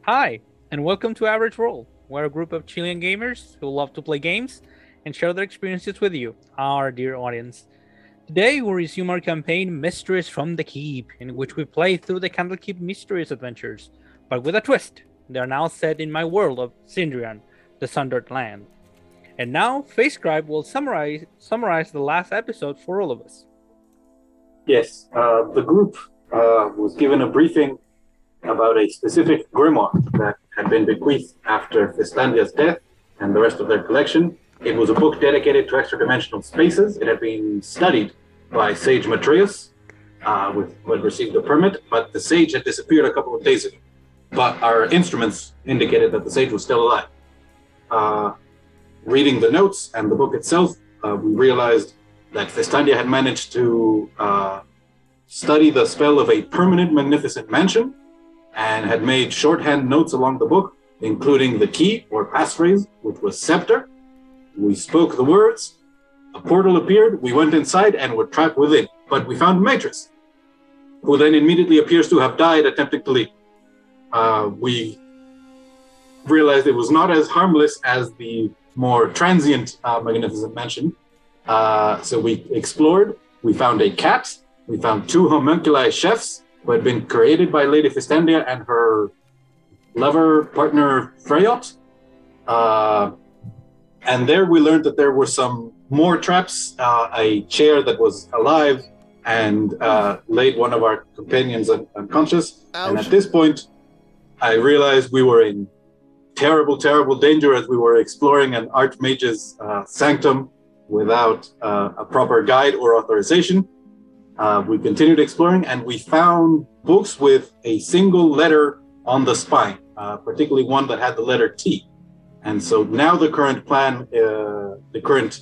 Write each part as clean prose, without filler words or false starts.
Hi, and welcome to Average Roll. We're a group of Chilean gamers who love to play games and share their experiences with you, our dear audience. Today, we resume our campaign Mysteries from the Keep, in which we play through the Candlekeep Mysteries adventures, but with a twist. They are now set in my world of Syndrian, the Sundered Land. And now, FaceScribe will summarize the last episode for all of us. Yes, the group was given a briefing about a specific grimoire that had been bequeathed after Fistandia's death and the rest of their collection. It was a book dedicated to extradimensional spaces. It had been studied by Sage Matreus, who had received a permit, but the sage had disappeared a couple of days ago. But our instruments indicated that the sage was still alive. Reading the notes and the book itself, we realized that Fistandia had managed to study the spell of a permanent magnificent mansion and had made shorthand notes along the book, including the key or passphrase, which was scepter. We spoke the words, a portal appeared, we went inside and were trapped within. But we found Matrix, who then immediately appears to have died attempting to leave. We realized it was not as harmless as the more transient magnificent mansion. So we explored, we found a cat, we found two homunculi chefs who had been created by Lady Fistandia and her lover partner Freyot. And there we learned that there were some more traps, a chair that was alive and laid one of our companions unconscious. Ouch. And at this point, I realized we were in terrible, terrible danger as we were exploring an archmage's sanctum without a proper guide or authorization. We continued exploring and we found books with a single letter on the spine, particularly one that had the letter T. And so now the current plan, the current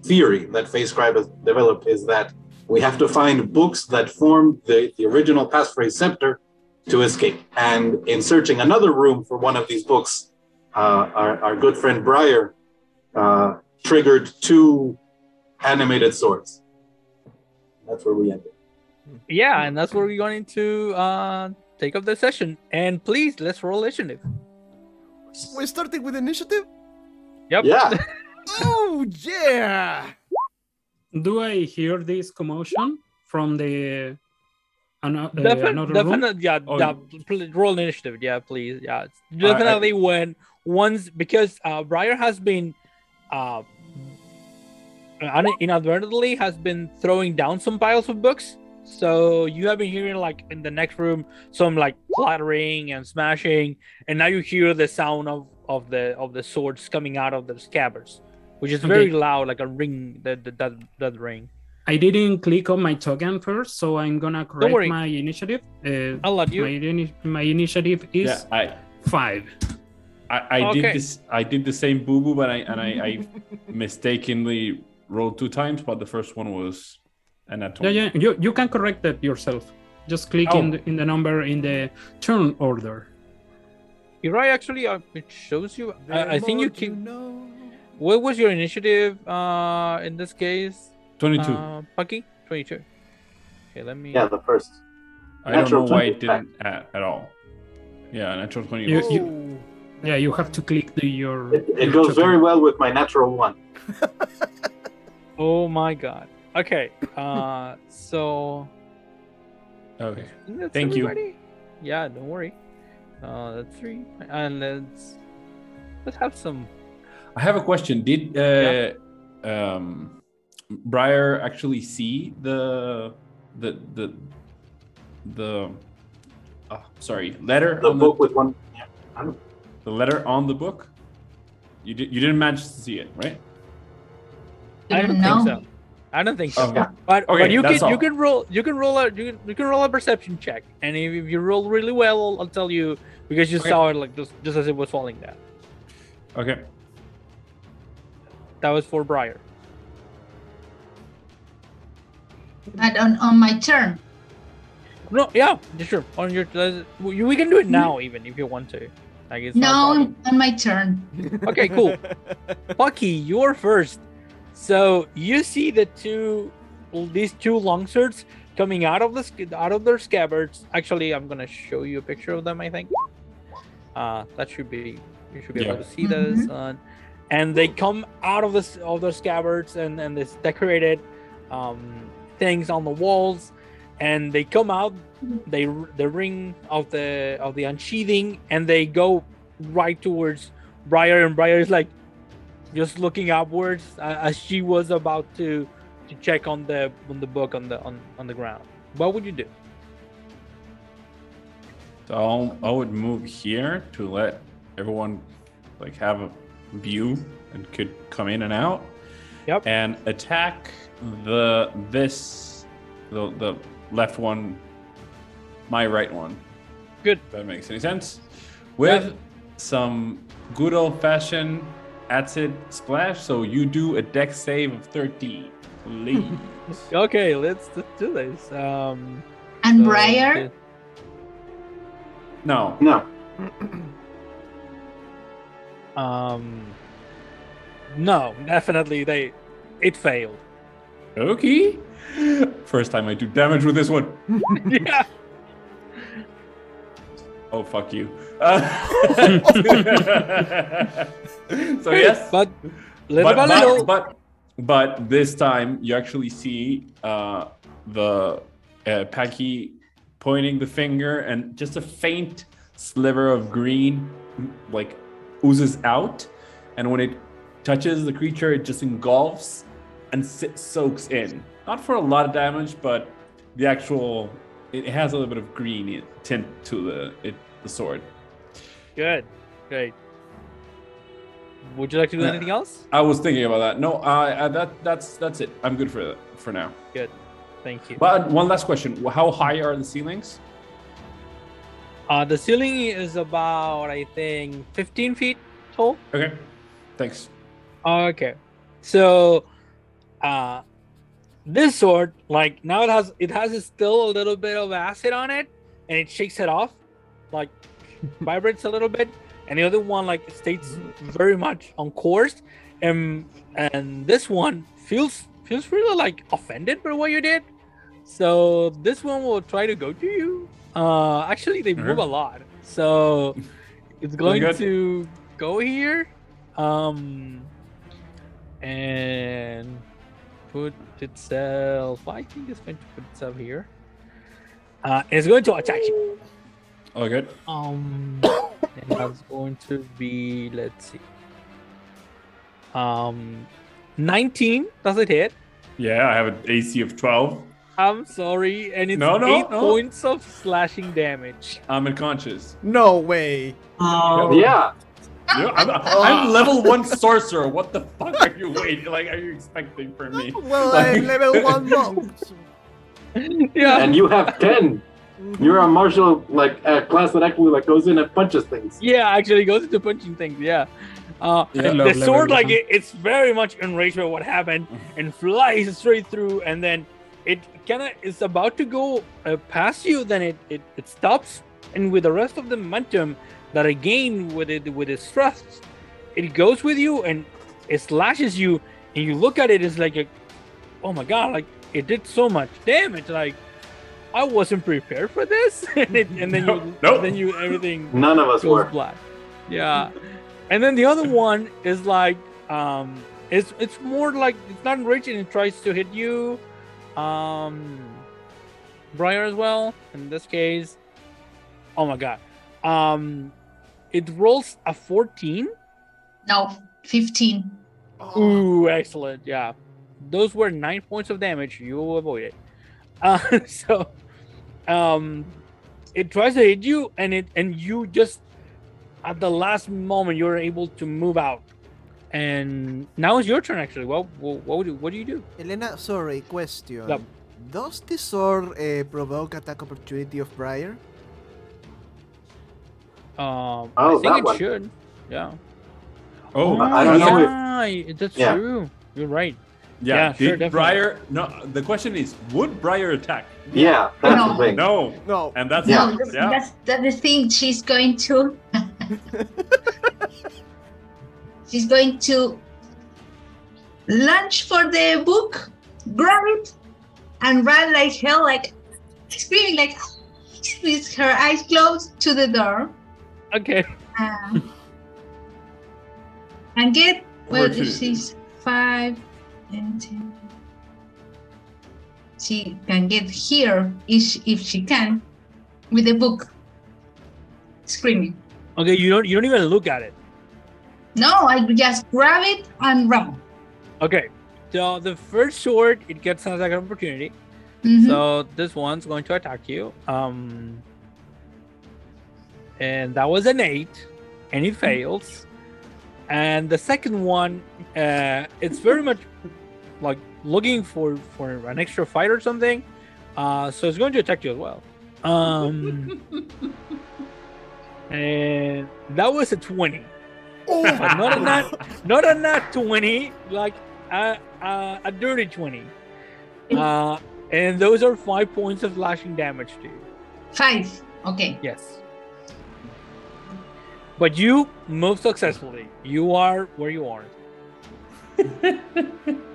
theory that FaceScribe has developed is that we have to find books that form the original passphrase scepter to escape. And in searching another room for one of these books, our good friend Briar triggered two animated swords. That's where we ended. Yeah, and that's where we're going to take up the session. And please, let's roll initiative. We're starting with initiative? Yep. Yeah. Oh, yeah! Do I hear this commotion from the another room? Definitely, yeah. Oh, yeah. Roll initiative, yeah, please. Yeah, definitely. When once because Briar has been inadvertently has been throwing down some piles of books. So you have been hearing like in the next room some like clattering and smashing, and now you hear the sound of the swords coming out of the scabbards, which is very loud, like a ring. That ring. I didn't click on my token first, so I'm gonna correct my initiative. I'll let you. My initiative is 5. I did this. I did the same boo-boo, but I mistakenly rolled 2 times, but the first one was an atomic. Yeah. You can correct that yourself. Just click in the number in the turn order. You're right. Actually, it shows you. I think you can. What was your initiative in this case? 22. Pucky? 22. Okay, let me. Yeah, the first. I don't know why it didn't at all. Yeah, natural 20. You have to click your. It goes very well with my natural 1. Oh my god. Okay. So. Okay. Thank you. Yeah, don't worry. That's 3, and let's have some. I have a question. Did Briar actually see the letter? The book with one. Yeah. The letter on the book. You didn't manage to see it, right? I don't think so. I don't think so. Okay. But you can roll a perception check, and if you roll really well, I'll tell you because you saw it like just as it was falling down. Okay. That was for Briar. But on my turn. No, yeah, sure. On your, we can do it now, even if you want to. Like it's on my turn. Okay, cool. Pucky, you're first. So you see these two longswords coming out of their scabbards. Actually, I'm gonna show you a picture of them, I think. That should be you should be able to see this. And they come out of their scabbards and this decorated things on the walls, and they come out. They ring of the unsheathing, and they go right towards Briar, and Briar is like just looking upwards as she was about to check on the book on the ground. What would you do? So I would move here to let everyone like have a view and could come in and out. Yep. And attack the left one, my right one. Good. If that makes any sense. With some good old fashioned acid splash. So you do a dex save of 13. Please. Okay, let's do this. And so Briar? No. No, definitely it failed. Okay. First time I do damage with this one. Yeah. Oh, fuck you. So yes. But little by little. But this time you actually see the Packy pointing the finger, and just a faint sliver of green like oozes out, and when it touches the creature, it just engulfs and soaks in. Not for a lot of damage, but the actual it has a little bit of green tint to the sword. Good, great. Would you like to do anything else? I was thinking about that. No, that's it. I'm good for now. Good, thank you. But one last question: how high are the ceilings? The ceiling is about, I think, 15 feet tall. Okay, thanks. Okay, so this sword, like now it has still a little bit of acid on it, and it shakes it off, like vibrates a little bit, and the other one like stays very much on course, and this one feels really like offended by what you did. So this one will try to go to you. Actually, they move a lot, so it's going to go here, and put itself. I think it's going to put itself here. It's going to attack you. Oh, good. And that's going to be, let's see. 19. Does it hit? Yeah, I have an AC of 12. I'm sorry, and it's 8 points of slashing damage. I'm unconscious. No way. Yeah. I'm level 1 sorcerer. What the fuck are you waiting? Like, are you expecting from me? Well, I'm level 1 monk. Yeah. And you have 10. You're a martial class that actually goes in and punches things. Yeah, actually goes into punching things. Yeah. The sword, it's very much enraged by what happened and flies straight through, and then it kind of is about to go past you. Then it stops, and with the rest of the momentum that I gained with its thrust, it goes with you and it slashes you, and you look at it, it's like, oh my god, like it did so much damage, like I wasn't prepared for this, and then you everything. None of us were. Black. Yeah, and then the other one is like, it's more like it's not enraged and it tries to hit you, Briar as well. In this case, oh my god, it rolls a 14. No, 15. Ooh, excellent. Yeah, those were 9 points of damage. You will avoid it. So, it tries to hit you, and you just at the last moment you're able to move out. And now it's your turn. Actually, what do you do? Helena, sorry, question. Yep. Does the sword provoke attack opportunity of Briar? I think it should. Yeah. Oh, I don't know if that's true. You're right. Yeah, sure, did Briar? No, the question is, would Briar attack? Yeah, that's the thing. No, and that's That's the thing. She's going to. She's going to lunge for the book, grab it, and run like hell, like screaming, like with her eyes closed to the door. Okay. And get, well, Opportunity. she's 5 and 10. She can get here if she can with the book. Screaming. Okay, you don't even look at it. No, I just grab it and run. Okay, so the first sword, it gets an attack opportunity. Mhm. So this one's going to attack you. And that was an 8, and it fails. And the second one, it's very much like looking for an extra fight or something. So it's going to attack you as well. And that was a 20. But not a nat 20, like a dirty 20. And those are 5 points of slashing damage to you. 5. Okay. Yes. But you move successfully. You are where you are.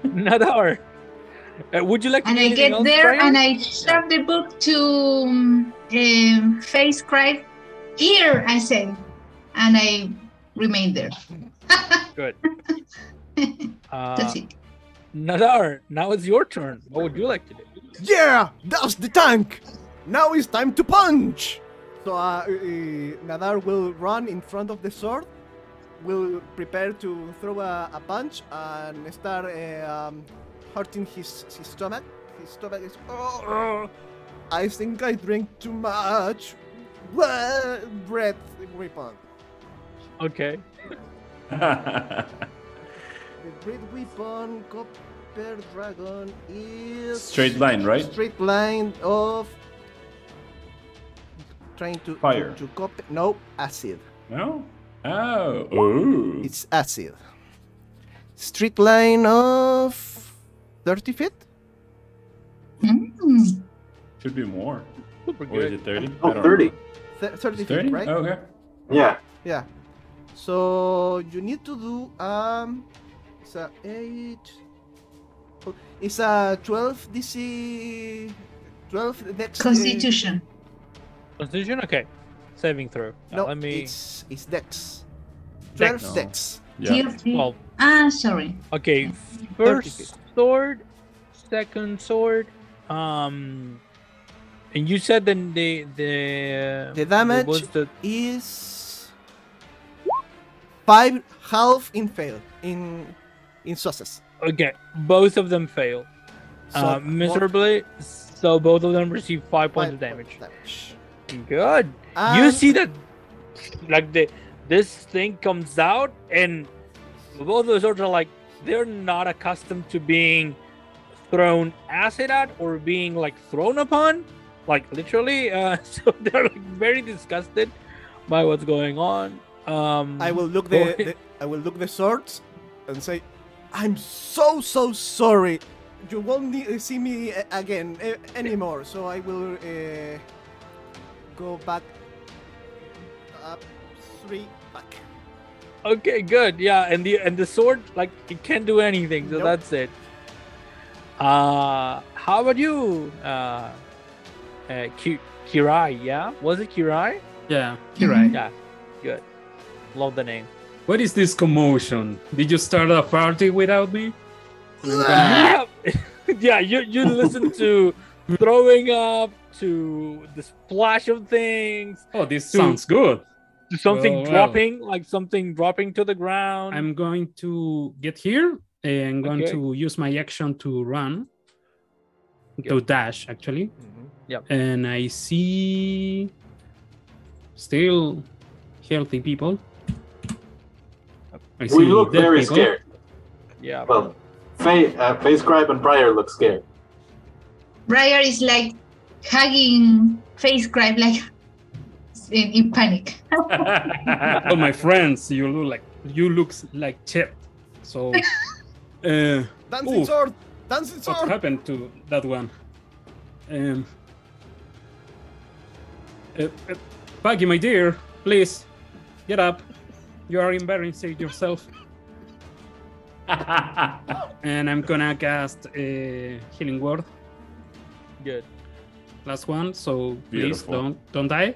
Nadar, would you like to And do I anything get else, there Brian? and I shove the book to face cry. Here, I say. And I remain there. Good. That's it. Nadar, now it's your turn. What would you like to do? Yeah, that's the tank. Now it's time to punch. So Nadar will run in front of the sword, will prepare to throw a punch and start hurting his stomach. His stomach is. Oh, I think I drink too much. Breath weapon. Okay. The breath weapon, Copper Dragon is Straight line, right? Straight line of trying to Fire. to copy. No, acid. No? Oh. Ooh. It's acid. Straight line of 30 feet. Mm. Should be more. Super Or is good. it 30? Oh, 30. 30 feet, 30? right? Oh, okay. Yeah. Yeah. So you need to do it's a 8. Oh, it's a 12 DC 12 dex. Constitution. Constitution? Okay. Saving throw. Now No, let me. it's dex. Dex. 12 No. dex. Yeah. Well, Sorry. okay. 30 First sword, second sword. And you said then The damage was the is 5 half in fail in success. okay. Both of them fail. So Miserably. So both of them receive 5 points of damage. Good. You see that, like this thing comes out, and both of the swords are like they're not accustomed to being thrown acid at or being like thrown upon, like literally. So they're like very disgusted by what's going on. I will look the swords and say, "I'm so sorry. You won't see me again anymore. So I will go back up 3 back." Okay, good. Yeah, and the sword, like, it can't do anything, so Nope. that's it. How about you, Kirai? Yeah, was it Kirai? Yeah, you're right. Yeah, good. Love the name. What is this commotion? Did you start a party without me? Yeah, yeah. You listen to throwing up, to the splash of things, Oh, this sounds good. to something Well. dropping, like something dropping to the ground. I'm going to get here and going Okay. to use my action to run. Okay. To dash, actually. Yep. And I see still healthy people. I We see look dead very people. scared. Yeah. Well, Face Scribe and Briar look scared. Briar is like hugging face gripe like in panic. Oh, my friends, you look like Chet. So, Dancing Ooh. sword! Dancing what sword! happened to that one? Peggy, my dear, please get up. You are embarrassing yourself. And I'm gonna cast a healing word. Good. Last one, so please Beautiful. don't die.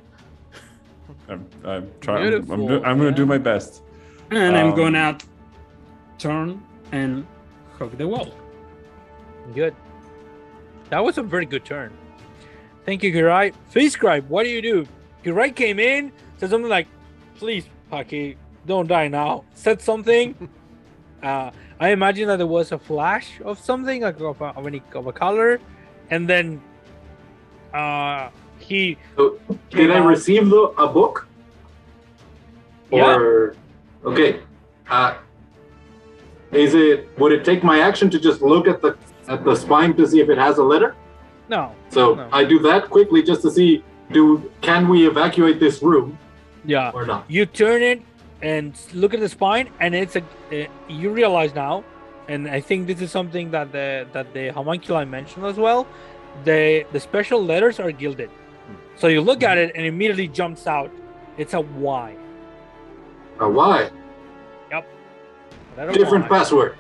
I'm trying. Beautiful, I'm gonna do yeah. my best. And I'm gonna turn and hug the wall. Good. That was a very good turn. Thank you, Kirai. Face Scribe, what do? Kirai came in, said something like, "Please, Paki, don't die now." Said something. I imagine that there was a flash of something, like of a color, and then he. So, did I receive a book? Yeah. Or okay, would it take my action to just look at the spine to see if it has a letter? No. So No. I do that quickly just to see can we evacuate this room Yeah. or not? You turn it and look at the spine, and it's you realize now, and I think this is something that the homunculi mentioned as well. The special letters are gilded, so you look at it and immediately jumps out. It's a Y. A Y. Yep. Letter Different Y. password.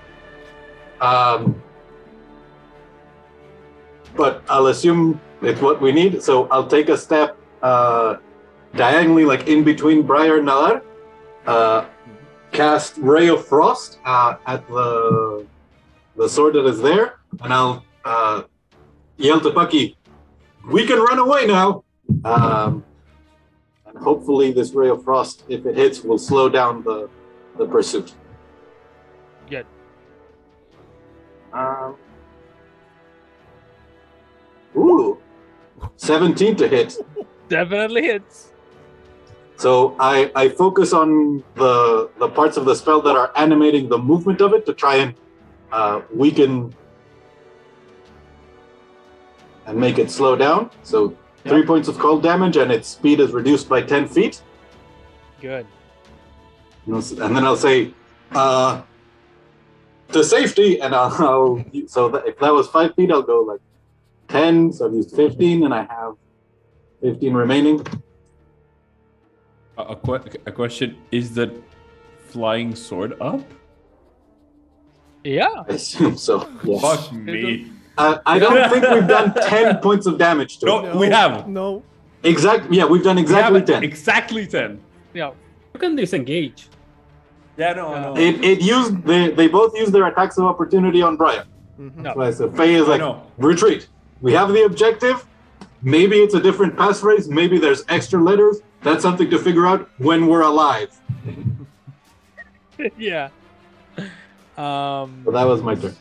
But I'll assume it's what we need. So I'll take a step diagonally, like in between Briar and Nalar. Cast Ray of Frost at the sword that is there, and I'll yell to Pucky, "We can run away now!" And hopefully, this Ray of Frost, if it hits, will slow down the pursuit. Good. Ooh, 17 to hit. Definitely hits. So I focus on the parts of the spell that are animating the movement of it to try and weaken and make it slow down. So 3 points of cold damage, and its speed is reduced by 10 feet. Good. And then I'll say, to safety, and if that was 5 feet, I'll go like 10. So I've used 15, and I have 15 remaining. A question: is the flying sword up? Yeah. I assume so. Yes. Fuck me. I don't think we've done 10 points of damage to it. No, we have. No. Exactly. Yeah, we've done exactly 10. Exactly 10. Yeah. You can disengage. Yeah, no. They both used their attacks of opportunity on Brian. Mhm. No. So Faye is like, know. retreat. We have the objective. Maybe it's a different passphrase. Maybe there's extra letters. That's something to figure out when we're alive. Yeah. So that was my turn.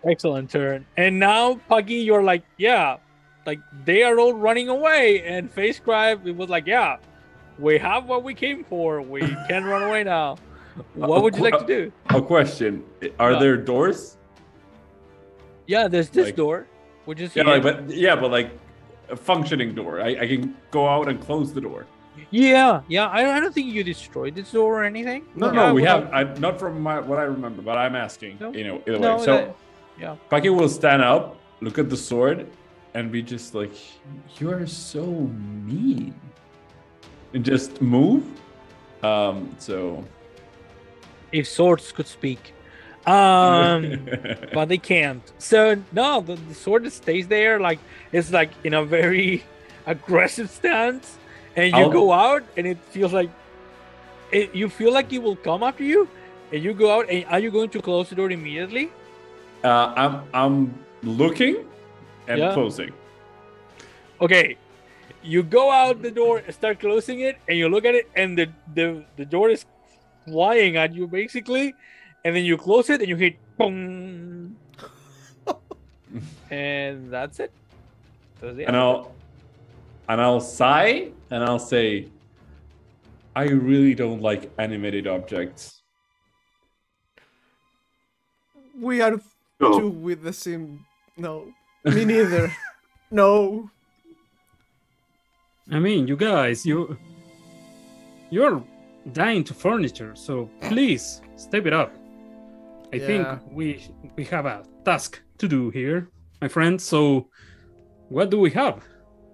Excellent turn. And now, Puggy, you're like, yeah, like they are all running away. And Face Scribe, it was like, yeah, we have what we came for. We can run away now. What would you like to do? A question: are Yeah. there doors? Yeah, there's this Like- door, which is Yeah, but like a functioning door. I can go out and close the door. yeah. I don't think you destroyed this door or anything. No, Yeah, we well, have. Not from what I remember, but I'm asking. No. Either No, way. So, yeah. Paki will stand up, look at the sword, and be just like, "You are so mean," and just move. So. If swords could speak. But they can't. So no, the sword just stays there, like it's like in a very aggressive stance, and you go out, and it feels like you feel like it will come after you, and you go out, and are you going to close the door immediately? I'm looking and Yeah. closing. Okay, you go out the door, start closing it, and you look at it, and the door is flying at you basically, and then you close it and you hit boom, and that's it. That's the And end. I'll sigh and I'll say, I really don't like animated objects. We are No. two with the same. No. Me neither. No. I mean, you guys, you're dying to furniture, so please step it up. I think Yeah. we have a task to do here, my friends. So, what do we have?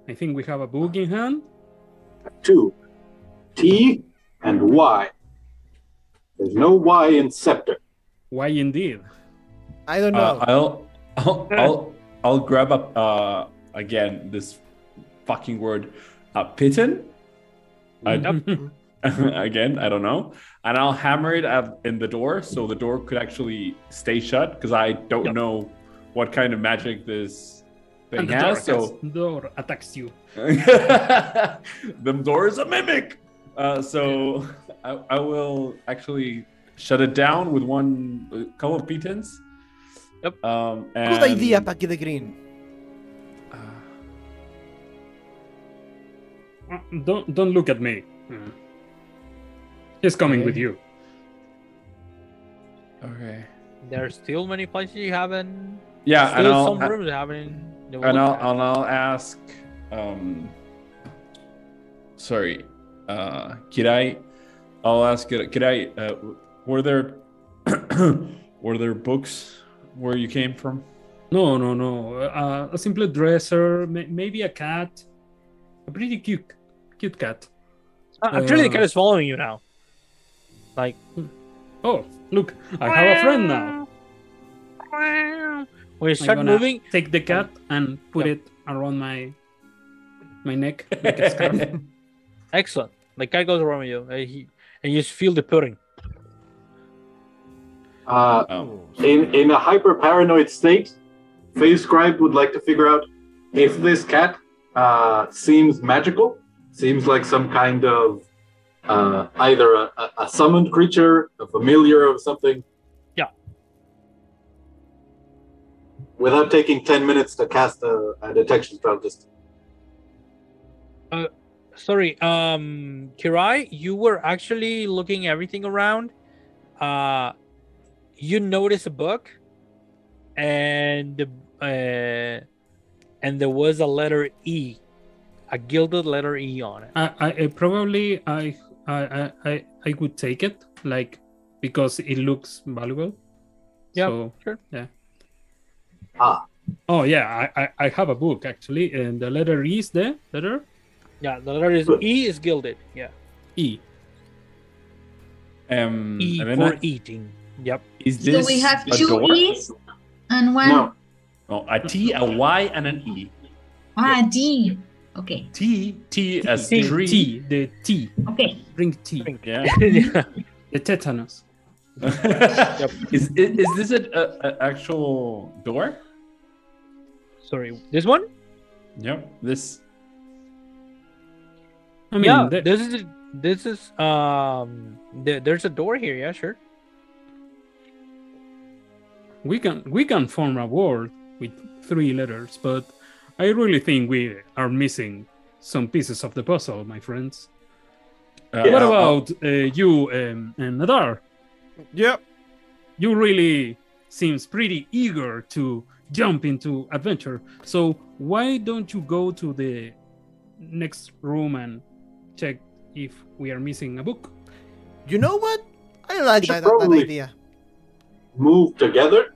I think we have a book in hand. 2. T and Y. There's no Y in scepter. Why indeed? I don't know. I'll grab up again this fucking word, piton, Again, I don't know. And I'll hammer it in the door so the door could actually stay shut because I don't know what kind of magic this thing And the has. door attacks you. The door is a mimic. So I will actually shut it down with a couple of pitons. Yep. Good idea, Packy the Green. Don't look at me. He's coming with you. Okay. There's still many places you haven't. Yeah, Still some rooms you haven't. And I'll ask. Sorry, Kirai. I'll ask Kirai. Were there books where you came from? No. A simple dresser, maybe a cat, a pretty cute cat. Actually, the cat is following you now. Like, oh, look, I have a friend now. when you start I'm gonna moving, take the cat and put it around my neck like a scarf. excellent. The cat goes around you, and you just feel the pudding. In a hyper paranoid state, Phase Scribe would like to figure out if this cat seems magical, seems like some kind of either a summoned creature, a familiar of something. Yeah. Without taking 10 minutes to cast a detection spell, just. Sorry, Kirai, you were actually looking everything around. You notice a book, and there was a letter E, a gilded letter E on it. I probably would take it, like, because it looks valuable. Yeah, so, sure. Yeah. Oh yeah, I have a book actually, and the letter E is the letter. Yeah, the letter is E is gilded. Yeah. E. E for eating. Yep. Is this So we have a two door? E's and one. no, Oh, a T, a Y, and an E. D. Okay. T as T. tree. T, the T. Okay. Drink tea. Yeah. The tetanus. Is this an actual door? Sorry, this one? Yep. This. I mean, Yeah, the- this is there's a door here. Yeah, sure. we can form a word with 3 letters, but I really think we are missing some pieces of the puzzle, my friends. What about you, Nadar? Yep. You really seems pretty eager to jump into adventure. So why don't you go to the next room and check if we are missing a book? You know what? I like that Probably. idea. move together.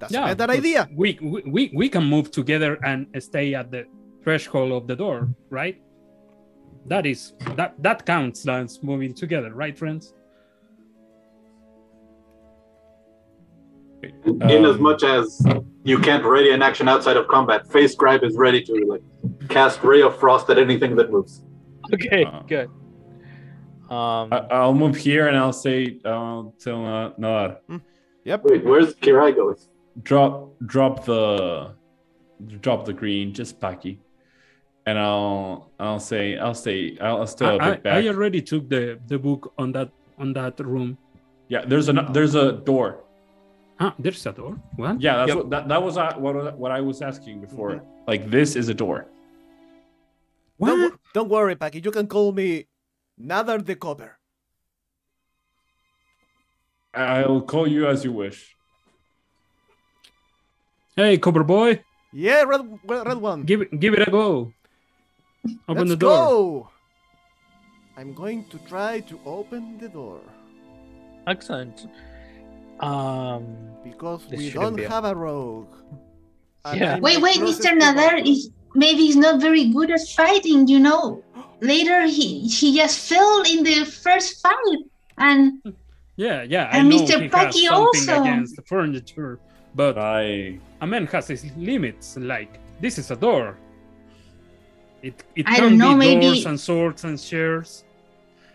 That's a better but idea. We can move together and stay at the threshold of the door, right? That counts as moving together, right, friends? In as much as you can't ready an action outside of combat, Face Scribe is ready to cast Ray of Frost at anything that moves. Okay, good. I'll move here and I'll say, tell Nadar. Yep. Wait, where's Kirai going? Drop the green, just Paki, and I'll stay a bit back. I already took the book on that room. Yeah, there's a door. There's a door. What? Yeah, that's that was what I was asking before. Mm-hmm. Like, this is a door. What? Don't worry, Paki. You can call me Nadar the Copper. I'll call you as you wish. Hey, Copper Boy, Yeah, red one. give it a go. Open Let's the door. go. I'm going to try to open the door Excellent. because This we shouldn't don't be a- have a rogue. And Yeah. I'm Wait, the closest Mr. to Nadar one. is maybe he's not very good at fighting, you know. Later he just fell in the first fight, and Yeah, I And know Mr. he Paki has something also. against the furniture, but I a man has his limits. Like, this is a door. It I can don't know, be maybe- doors and swords and chairs.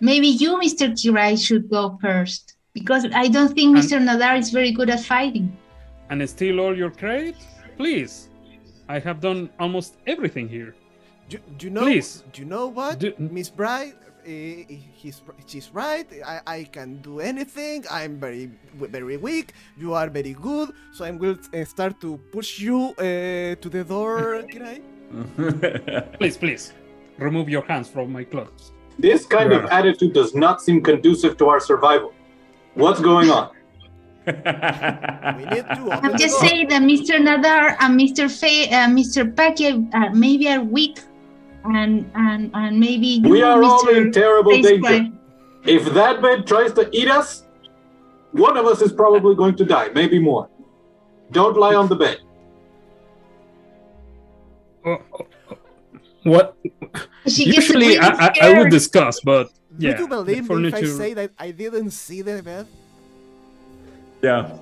Maybe you, Mr. Kirai, should go first. Because I don't think Mr. Nadar is very good at fighting. And steal all your credit? Please. I have done almost everything here. Do you know? Please. Do you know what, Miss Bright? She's right. I can do anything. I'm very weak. You are very good. So I'm going to start to push you to the door. Can I? Please. Remove your hands from my clothes. This kind of attitude does not seem conducive to our survival. What's going on? We need to open I'm the just door. saying that Mr. Nadar and Mr. Paki maybe are weak. And maybe you, We are all Mr. in terrible Face danger. Cry. If that bed tries to eat us, one of us is probably going to die, maybe more. Don't lie on the bed. What? She gets Usually really I would scared. discuss, but yeah. Would you believe the me if I furniture- say that I didn't see the bed? Yeah.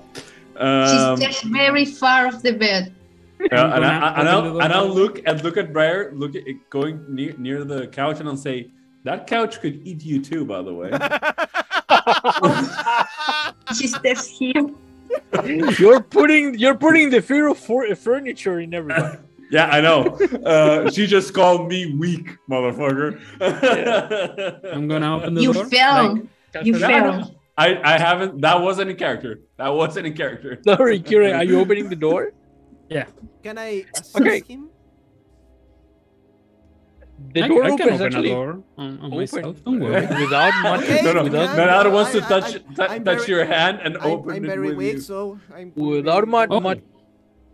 She's just very far off the bed. Yeah, and open the I'll door. look at Briar, look at it going near the couch, and I'll say, that couch could eat you too, by the way. She steps here. You're putting the fear of furniture in everybody. Yeah, I know. She just called me weak, motherfucker. I'm gonna open the You door. fell. You fell. I haven't. That wasn't in character. Sorry, Kira, are you opening the door? Yeah. Can I assist Okay. him? The door I can opens open a actually door on open myself. Don't worry. without much. Okay, No, no, you without, can. Manado wants to I- touch I'm touch very- your hand and open I'm it very with weak, you. so I'm without very-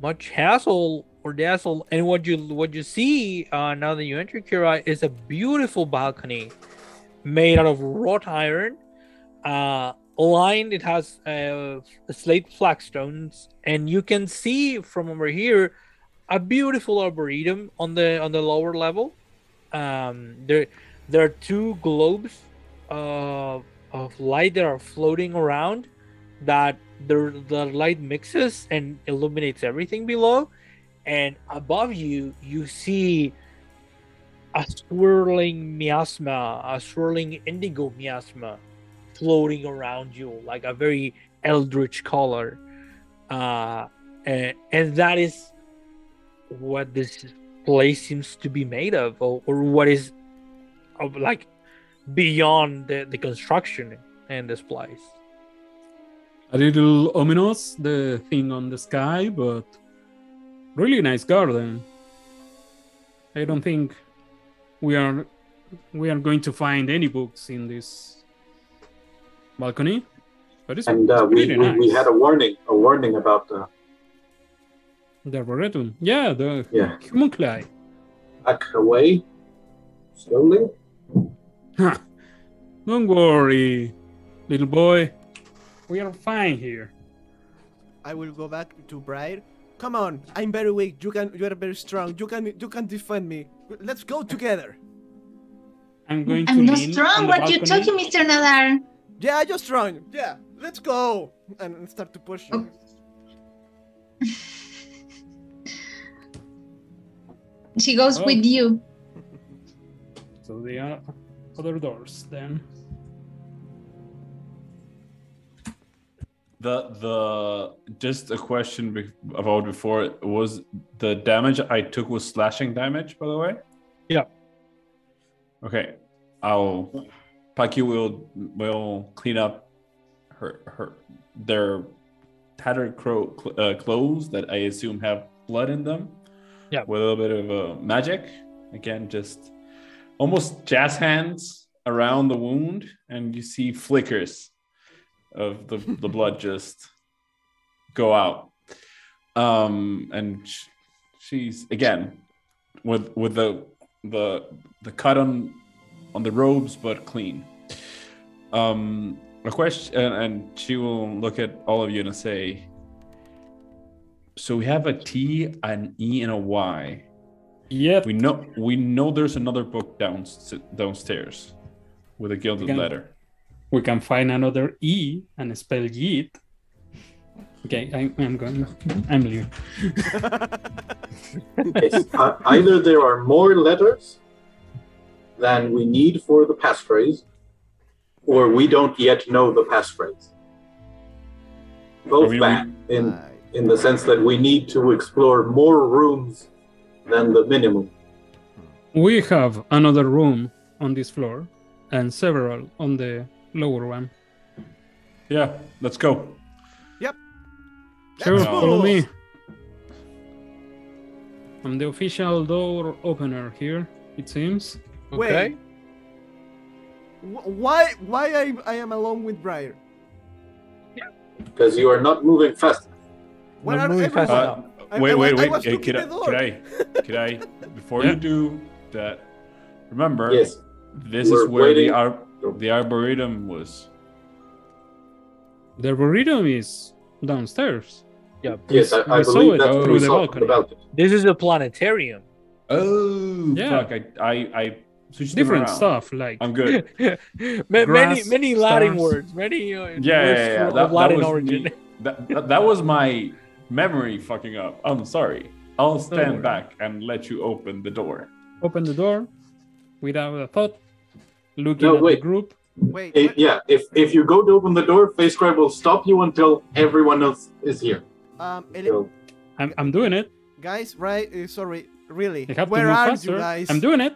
much hassle or dazzle. And what you see now that you enter Kira is a beautiful balcony made out of wrought iron. Lined, it has slate flagstones, and you can see from over here a beautiful arboretum on the lower level. There are two globes of light that are floating around that the light mixes and illuminates everything below, and above you see a swirling miasma, a swirling indigo miasma floating around you like a very eldritch color, and that is what this place seems to be made of, or what is of like beyond the construction in this place. A little ominous, the thing on the sky, but really nice garden. I don't think we are going to find any books in this balcony, but it's And really nice. we had a warning about The arboretum. Yeah, the Yeah. homunculi. back away slowly. Huh. Don't worry, little boy. We are fine here. I will go back to Briar. Come on, I'm very weak. You are very strong. You can defend me. Let's go together. I'm going to I'm not lean on strong. the What you balcony. talking, Mr. Nadar? Yeah, just strong. Yeah, let's go. And start to push you. She goes Oh. with you. So there are other doors then. The just a question about before, was the damage I took was slashing damage, by the way? Yeah. Okay. Paki will clean up their tattered clothes that I assume have blood in them. Yeah. With a little bit of magic. Again, just almost jazz hands around the wound, and you see flickers of the blood just go out. And she's again with the cut on the robes, but clean. A question, and she will look at all of you and say, so we have a T, an E, and a Y. Yep. We know there's another book downstairs with a gilded Again. letter. We can find another E and spell yeet. Okay, I'm going. I'm leaving. Yes. Either there are more letters than we need for the passphrase, or we don't yet know the passphrase. Both bad in the sense that we need to explore more rooms than the minimum. We have another room on this floor and several on the lower one. Yeah, let's go. Yep. Sure, Let's follow move. me. I'm the official door opener here, it seems. Okay. Why I am alone with Briar? Because you are not moving fast enough. Where Not are moving fast everyone? enough. Wait. I was looking at the door. Could I, before Yeah. you do that, remember, Yes. this We're is where waiting. the arboretum was. The arboretum is downstairs. Yeah. Yes, I we saw believe it that's through we the saw from balcony. This is a planetarium. Oh, Yeah. fuck. I switched them Different around. stuff, like I'm good. many Grass, Latin stars. words, many Yeah. words That of Latin was origin. me. That was my memory fucking up. I'm sorry. I'll stand worry. back and let you open the door. open the door without a thought, looking No, at wait. the group. Wait. Yeah, if you go to open the door, FaceScribe will stop you until everyone else is here. So, I'm doing it. Guys, right? Sorry, really. I have to Where move are faster. you guys? I'm doing it.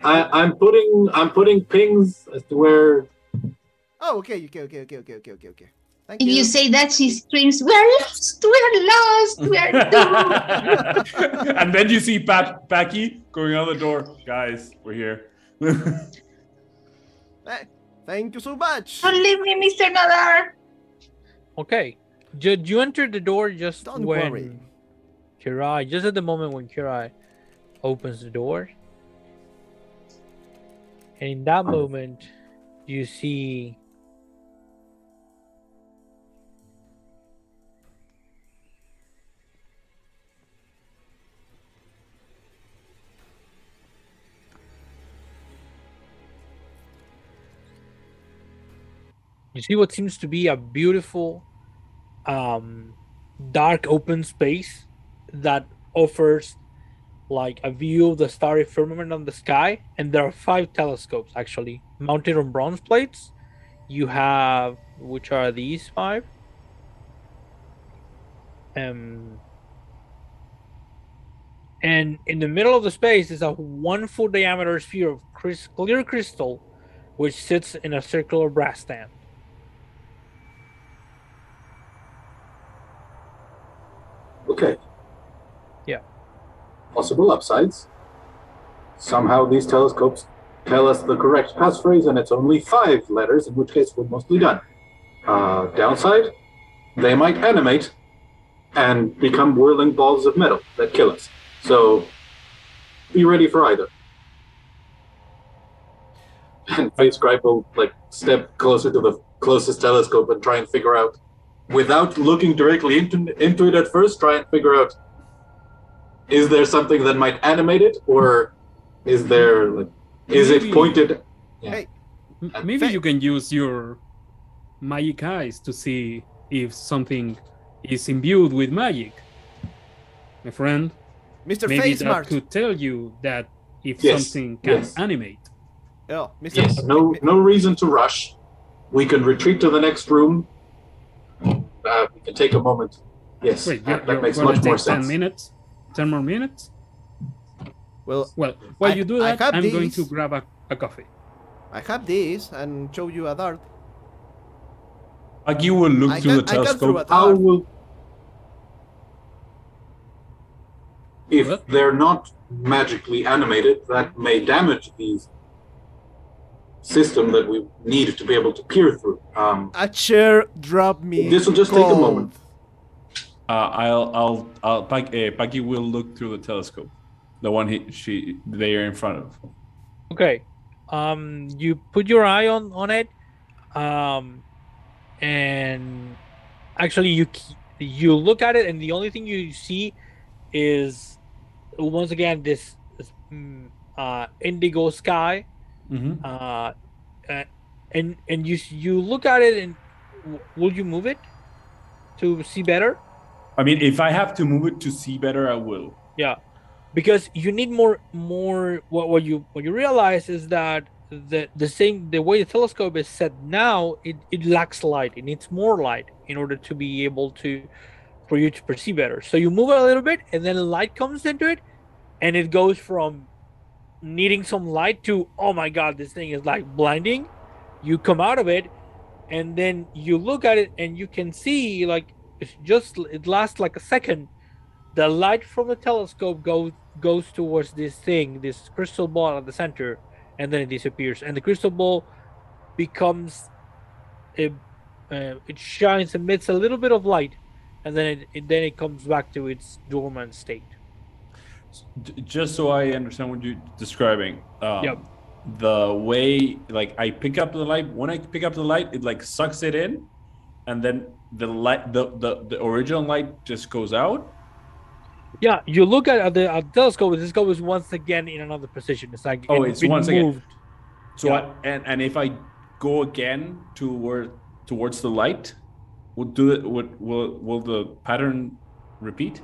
I'm putting pings as to where. Oh, okay. Thank If you. you say that, she screams, "We're lost! We're lost! We're doomed!" And then you see Packy going out the door. Guys, we're here. Thank you so much. Don't leave me, Mr. Nadar. Okay. You entered the door just Don't when worry. Kirai, just at the moment when Kirai opens the door. And in that moment, you see what seems to be a beautiful dark open space that offers like a view of the starry firmament on the sky, and there are 5 telescopes actually mounted on bronze plates. You have, which are these 5? And in the middle of the space is a 1-foot diameter sphere of clear crystal, which sits in a circular brass stand. Okay. Yeah. Possible upsides. Somehow these telescopes tell us the correct passphrase, and it's only 5 letters, in which case we're mostly done. Downside, they might animate and become whirling balls of metal that kill us. So be ready for either. And FaceScribe will step closer to the closest telescope and try and figure out, without looking directly into it at first, try and figure out, is there something that might animate it, or is there is it Maybe- pointed? Yeah. Hey, Maybe you can use your magic eyes to see if something is imbued with magic. My friend, Mr. maybe Face that Smart. could tell you that if Yes, something can yes. animate. Oh, Mr. Yes, no reason to rush. We can retreat to the next room. We can take a moment. Yes, Wait, that you're makes gonna much more take 10 sense. minutes? 10 more minutes? Well, Well, while I- you do I that, have I'm going these. to grab a coffee. I have this and show you a dart. Packy will look I through can- the I can throw telescope. a How dart. will, if What? they're not magically animated, that may damage the system that we need to be able to peer through. A chair drop me. This will just take a gold. moment. Packy will look through the telescope, the one they are in front of. Okay. You put your eye on it, and actually you look at it, and the only thing you see is once again this indigo sky. Mm-hmm. And you look at it, and will you move it to see better? I mean, if I have to move it to see better, I will. Yeah, because you need more. What you realize is that the way the telescope is set now, it lacks light. It needs more light in order to be able to for you to perceive better. So you move it a little bit, and then light comes into it, and it goes from needing some light to, oh my god, this thing is like blinding. You come out of it, and then you look at it, and you can see like it lasts like a second. The light from the telescope goes towards this thing, this crystal ball at the center, and then it disappears. And the crystal ball becomes it shines, emits a little bit of light, and then it comes back to its dormant state. Just so I understand what you're describing. Yep. The way, like, I pick up the light. When I pick up the light, it like sucks it in, and then the light, the original light just goes out. Yeah, you look at the telescope. The telescope is once again in another position. It's like It's once moved. again. So Yeah. and if I go again towards the light, will the pattern repeat?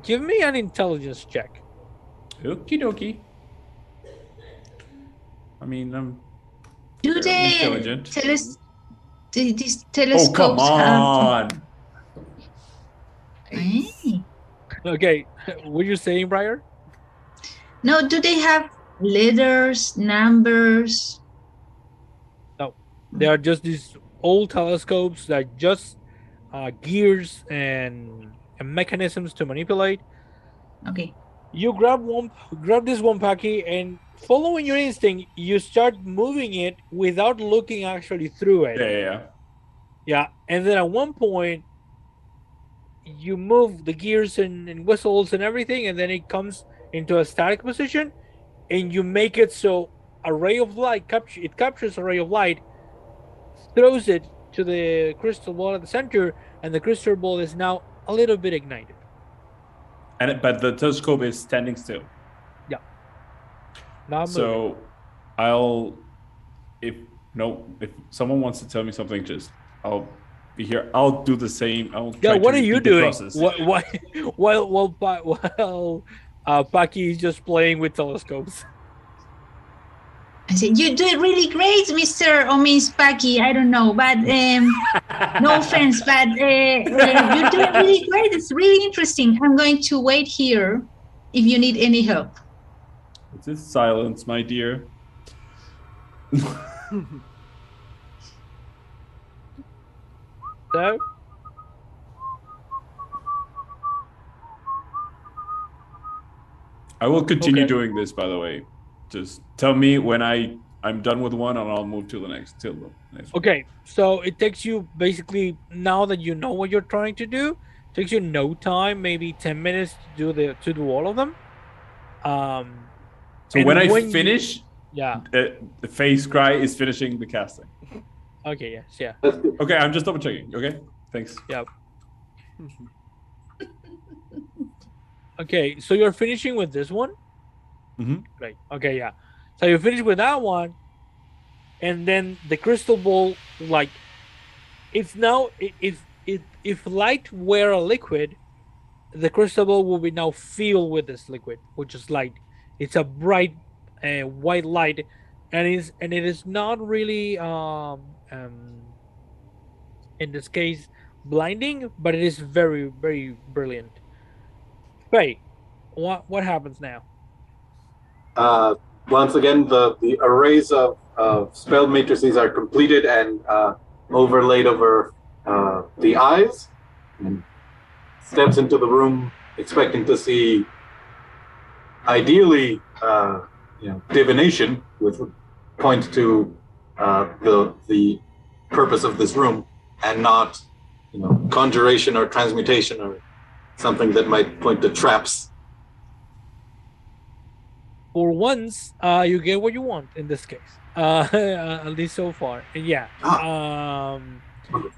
Give me an intelligence check. Okie dokie. I mean, I'm Do intelligent. these Oh, telescopes come on! have? Eh. Okay, what are you saying, Briar? No, do they have letters, numbers? No, they are just these old telescopes that just gears and mechanisms to manipulate. Okay. You grab this one, Paki, and following your instinct, you start moving it without looking actually through it. Yeah, and then at one point, you move the gears and whistles and everything, and then it comes into a static position, and you make it so a ray of light captures a ray of light, throws it to the crystal ball at the center, and the crystal ball is now a little bit ignited. But the telescope is standing still. Yeah. Not so if someone wants to tell me something, I'll be here. I'll do the same. What are you doing? While Paki is just playing with telescopes. I said, you do it really great, Mr. or Miss Paki. I don't know, but no offense, but you do it really great. It's really interesting. I'm going to wait here if you need any help. It is silence, my dear. So? I will continue doing this, by the way. Just tell me when I'm done with one, and I'll move to the next. Okay, so it takes you basically, now that you know what you're trying to do, it takes you no time, maybe 10 minutes to do all of them. So when I finish, the face cry is finishing the casting. Okay. Yes. Yeah. Okay, I'm just double checking. Okay, thanks. Yeah. Okay, so you're finishing with this one. Mm-hmm. Right. Okay. Yeah. So you finish with that one, and then the crystal ball, like, it's now if light were a liquid, the crystal ball will be now filled with this liquid, which is light. It's a bright white light, and it is not really in this case blinding, but it is very, very brilliant. Faye, what happens now? Once again, the arrays of spell matrices are completed and overlaid over the eyes, and steps into the room expecting to see, ideally, divination, which would point to the purpose of this room, and not, conjuration or transmutation or something that might point to traps. For once, you get what you want in this case, at least so far. And yeah,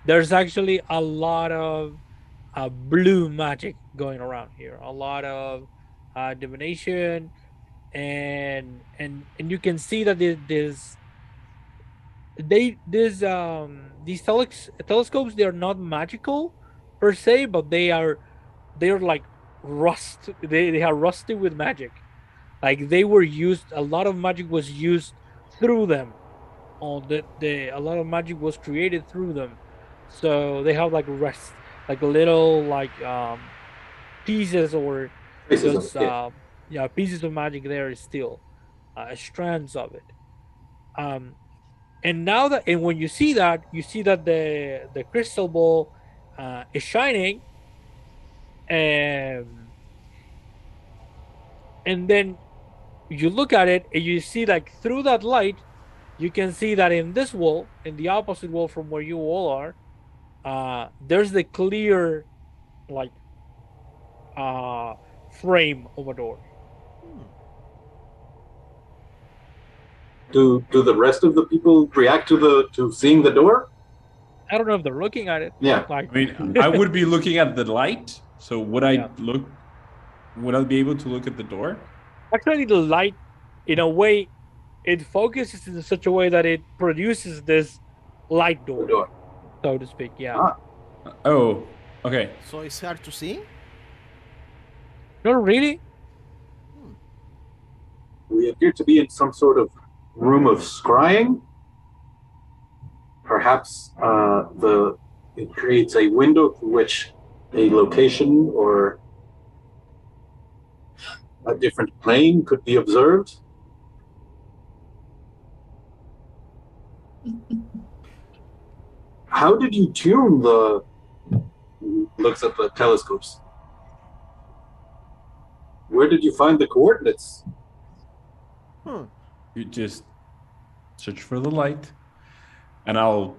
there's actually a lot of blue magic going around here. A lot of divination, and you can see that these telescopes, they are not magical per se, but they are they're like rust. They are rusted with magic. Like they were used. A lot of magic was used through them. A lot of magic was created through them. So they have like rust, like little pieces or Pieces just of it. pieces of magic there is still strands of it. And now that and when you see that the crystal ball is shining, and then you look at it and you see like through that light, you can see that in this wall, in the opposite wall from where you all are, there's the clear like frame of a door. Do the rest of the people react to seeing the door? I don't know if they're looking at it. Yeah. Like, I mean, I would be looking at the light. So would I Yeah. look? Would I be able to look at the door? actually, the light, in a way, it focuses in such a way that it produces this light The door, door. so to speak. Yeah. Ah. Oh, okay. So it's hard to see? Not really. We appear to be in some sort of room of scrying. Perhaps it creates a window through which a location or a different plane could be observed. How did you tune the... Looks at the telescopes. Where did you find the coordinates? You just search for the light, and I'll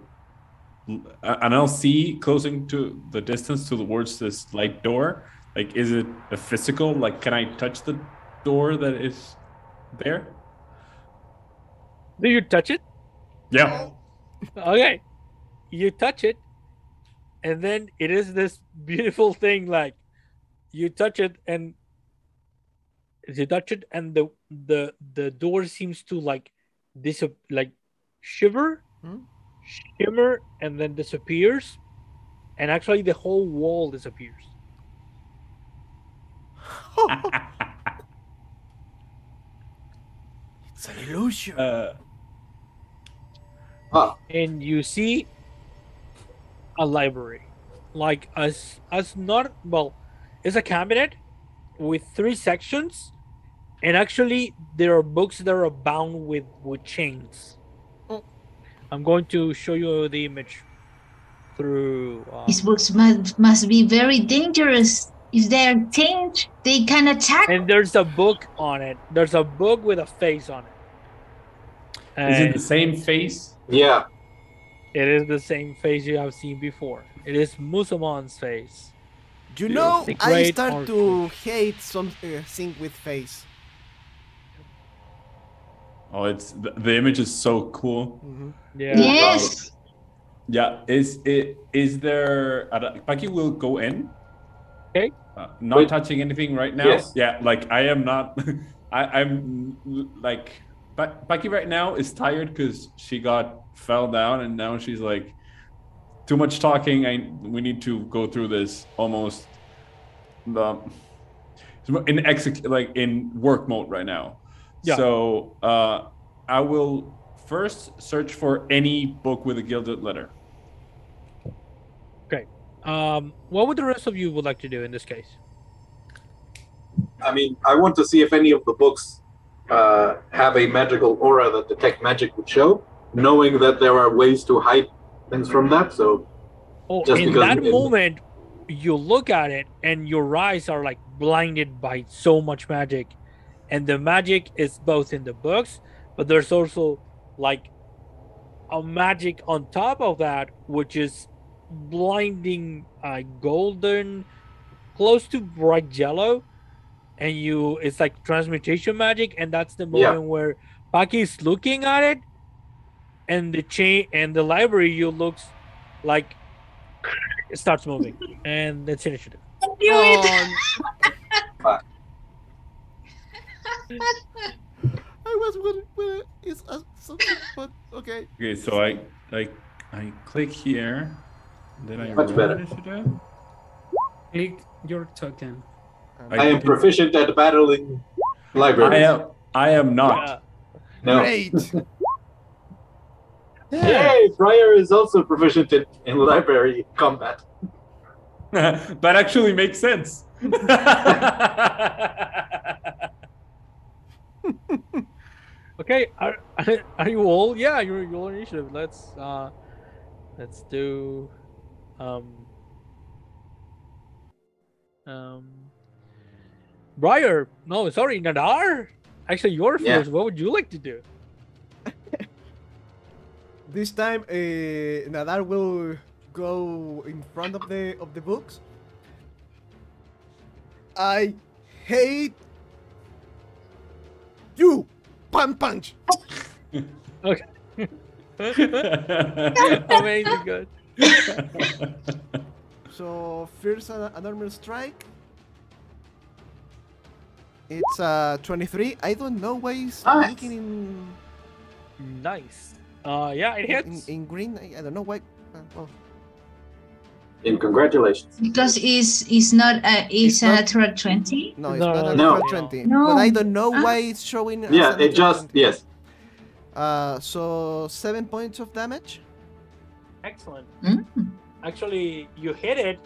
see closing to the distance towards this light door. Like, is it a physical? Like, can I touch the door that is there? Do you touch it? Yeah. Okay. You touch it, and then it is this beautiful thing. Like you touch it, and the door seems to like shiver, shimmer, and then disappears, and actually the whole wall disappears. It's an illusion. And you see a library, like as not well, it's a cabinet with 3 sections, and actually there are books that are bound with chains. I'm going to show you the image through. These books must be very dangerous. If they're tamed, they can attack. And there's a book on it. There's a book with a face on it. Is it the same face? Yeah. It is the same face you have seen before. It is Musamon's face. You know, The I great start to hate something with face. Oh, it's the image is so cool. Yeah. Yes. Yeah. Is there? Paki will go in. Okay. Not Wait. touching anything right now. Yes. Yeah. Like I am not. I'm like. Paki right now is tired because she fell down, and now she's like, too much talking. We need to go through this almost in work mode right now. Yeah. So I will first search for any book with a gilded letter. Okay. What would the rest of you would like to do in this case? I mean, I want to see if any of the books have a magical aura that detect magic would show, knowing that there are ways to hide things from that. So, just in because that moment, you look at it and your eyes are like blinded by so much magic, and the magic is both in the books, but there's also like a magic on top of that, which is blinding, golden, close to bright yellow, and it's like transmutation magic, and that's the moment where Paki is looking at it, and the chain and the library you looks like it starts moving, and that's initiative. I was wondering is something, but okay. Okay, so I click here. Then I Much roll better. initiative. Click your token. I am proficient at battling libraries. I am not. Yeah. No. Great. Yay! Briar is also proficient in library combat. That actually makes sense. Okay, are you all? Yeah, you're all initiative. Let's do Briar. No, sorry, Nadar. Actually, you're Yeah. first. What would you like to do? This time, Nadar will go in front of the books. I hate you. Punch. Okay. Amazing, good. So first an armor strike. It's 23. I don't know why it's Nice. looking in Nice. Yeah, it hits. in green. I don't know why. Well, And congratulations. Because it's not it's a not- natural 20. no, it's No, not a no. natural 20. No. But I don't know Ah. why it's showing. as Yeah, a it natural just 20. yes. So 7 points of damage. Excellent. Mm. Actually, you hit it,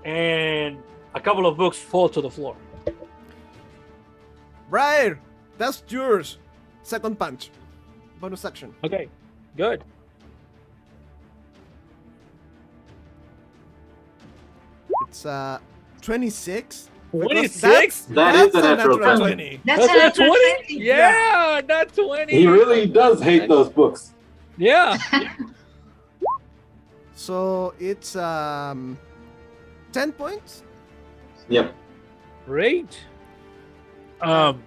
and a couple of books fall to the floor. Briar, that's yours. Second punch. Bonus action. Okay, good. It's 26. Because 26? That is a natural 20. That's That's a a natural 20? 20. Yeah, that's 20. He really does hate those books. Yeah. So it's 10 points. Yep. Great. And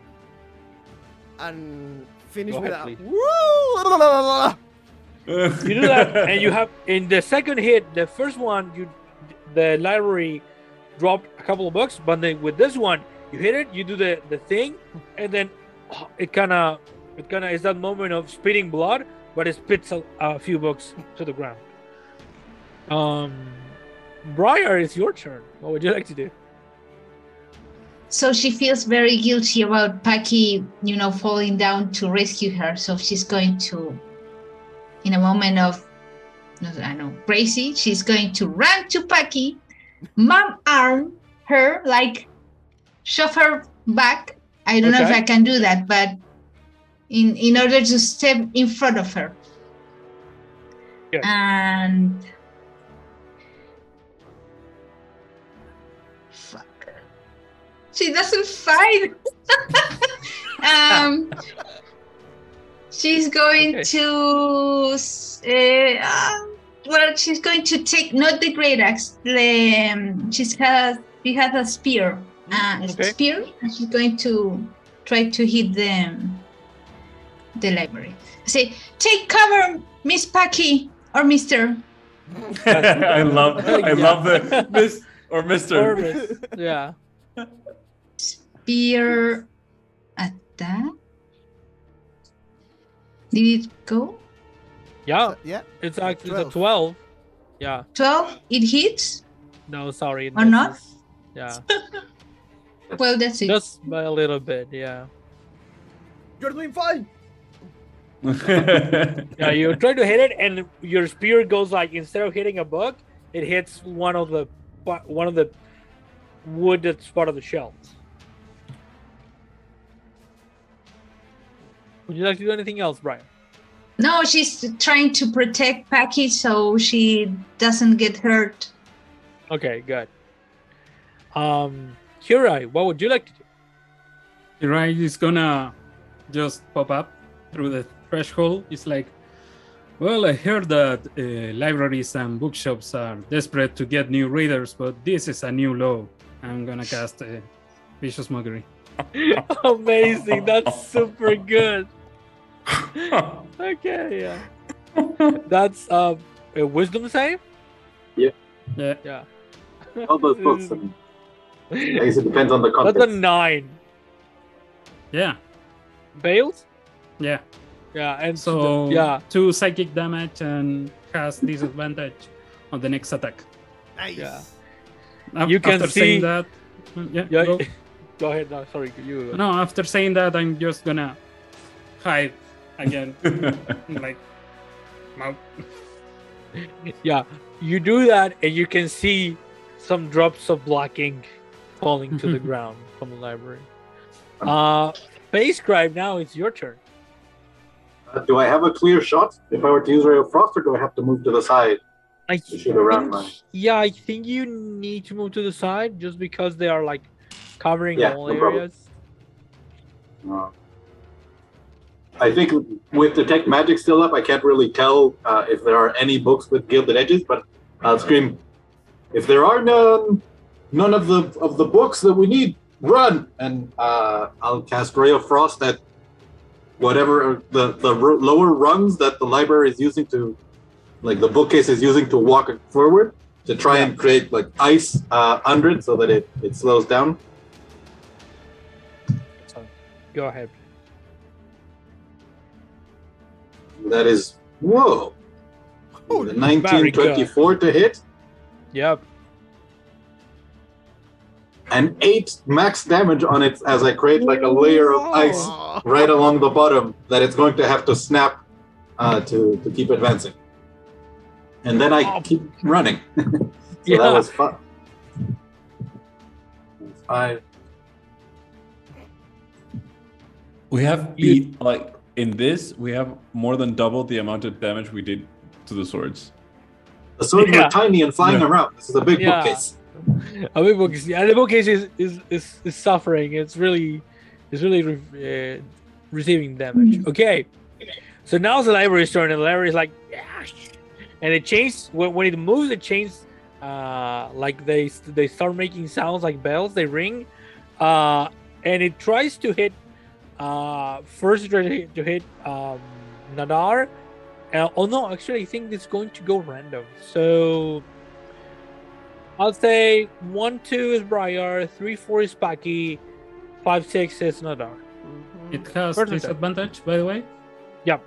finish Go with ahead, a please. woo. You do that, and you have in the second hit, the first one, the library dropped a couple of books, but then with this one, you hit it, you do the thing, and then it kind of is that moment of spitting blood, but it spits a few books to the ground. Briar, it's your turn. What would you like to do? So she feels very guilty about Paki, falling down to rescue her. So she's going to, in a moment of, I don't know, crazy, she's going to run to Paki, mom arm her, like shove her back. I don't know if Okay. I can do that, but in order to step in front of her. Yes. And fuck. She doesn't fight. She's going Okay. to she's going to take not the great axe. She has a spear. Okay. Spear, and she's going to try to hit the library. Say, take cover, Miss Paki or Mister. I love the Miss or Mister. Orvis. Yeah. Spear attack. Did it go? Yeah. Yeah. It's actually a 12. 12. Yeah. 12? It hits? No, sorry. Or not? misses. Yeah. Well, that's it. Just by a little bit. Yeah. You're doing fine. Yeah. You try to hit it, and your spear goes like instead of hitting a book, it hits one of the wood that's part of the shelves. Would you like to do anything else, Brian? No, she's trying to protect Paki so she doesn't get hurt. Okay, good. Hirai, what would you like to do? Right is gonna just pop up through the threshold. It's like, well, I heard that libraries and bookshops are desperate to get new readers, but this is a new law. I'm gonna cast Vicious Mockery. Amazing. That's super good. Okay, yeah. That's a wisdom save? Yeah. Yeah. All those books. And I guess it depends on the That's a context. 9. Yeah. Bales? Yeah. Yeah, and So yeah. 2 psychic damage and has disadvantage on the next attack. Nice. Yeah. You can after see- saying that, yeah, Yeah. go. Go ahead. No, sorry. You. No, after saying that, I'm just gonna hide again. Like, no. Yeah, you do that, and you can see some drops of black ink falling to the ground from the library. Face Scribe, now it's your turn. Do I have a clear shot if I were to use Ray of Frost, or do I have to move to the side? I To shoot around think, mine. yeah, I think you need to move to the side just because they are like covering Yeah, all no problem. areas. I think with Detect Magic still up, I can't really tell if there are any books with gilded edges, but I'll scream, if there are none of the books that we need, run! And I'll cast Ray of Frost at whatever the lower rungs that the library is using to, like the bookcase is using to walk forward, to try and create like ice under it so that it slows down. So, go ahead. That is, whoa! Oh, The very 1924 to hit, Yep. and 8 max damage on it as I create like a layer of ice Aw. right along the bottom that it's going to have to snap to keep advancing. And then I keep running. So Yeah. that was fun. 5. We have beat, like, in this, we have more than double the amount of damage we did to the swords. The swords Yeah. were tiny and flying Yeah. around. This is a big Yeah. bookcase. A big bookcase. Yeah, the bookcase is suffering. It's really receiving damage. Okay, so now the library's turn, and the library is like, yeah. And it changes when it moves. It changes, like they start making sounds like bells. They ring, and it tries to hit. First, it tries to hit Nadar. Oh no, actually, I think it's going to go random. So I'll say 1-2 is Briar, 3-4 is Paki, 5-6 is Nadar. It has First attack. disadvantage, by the way. Yep.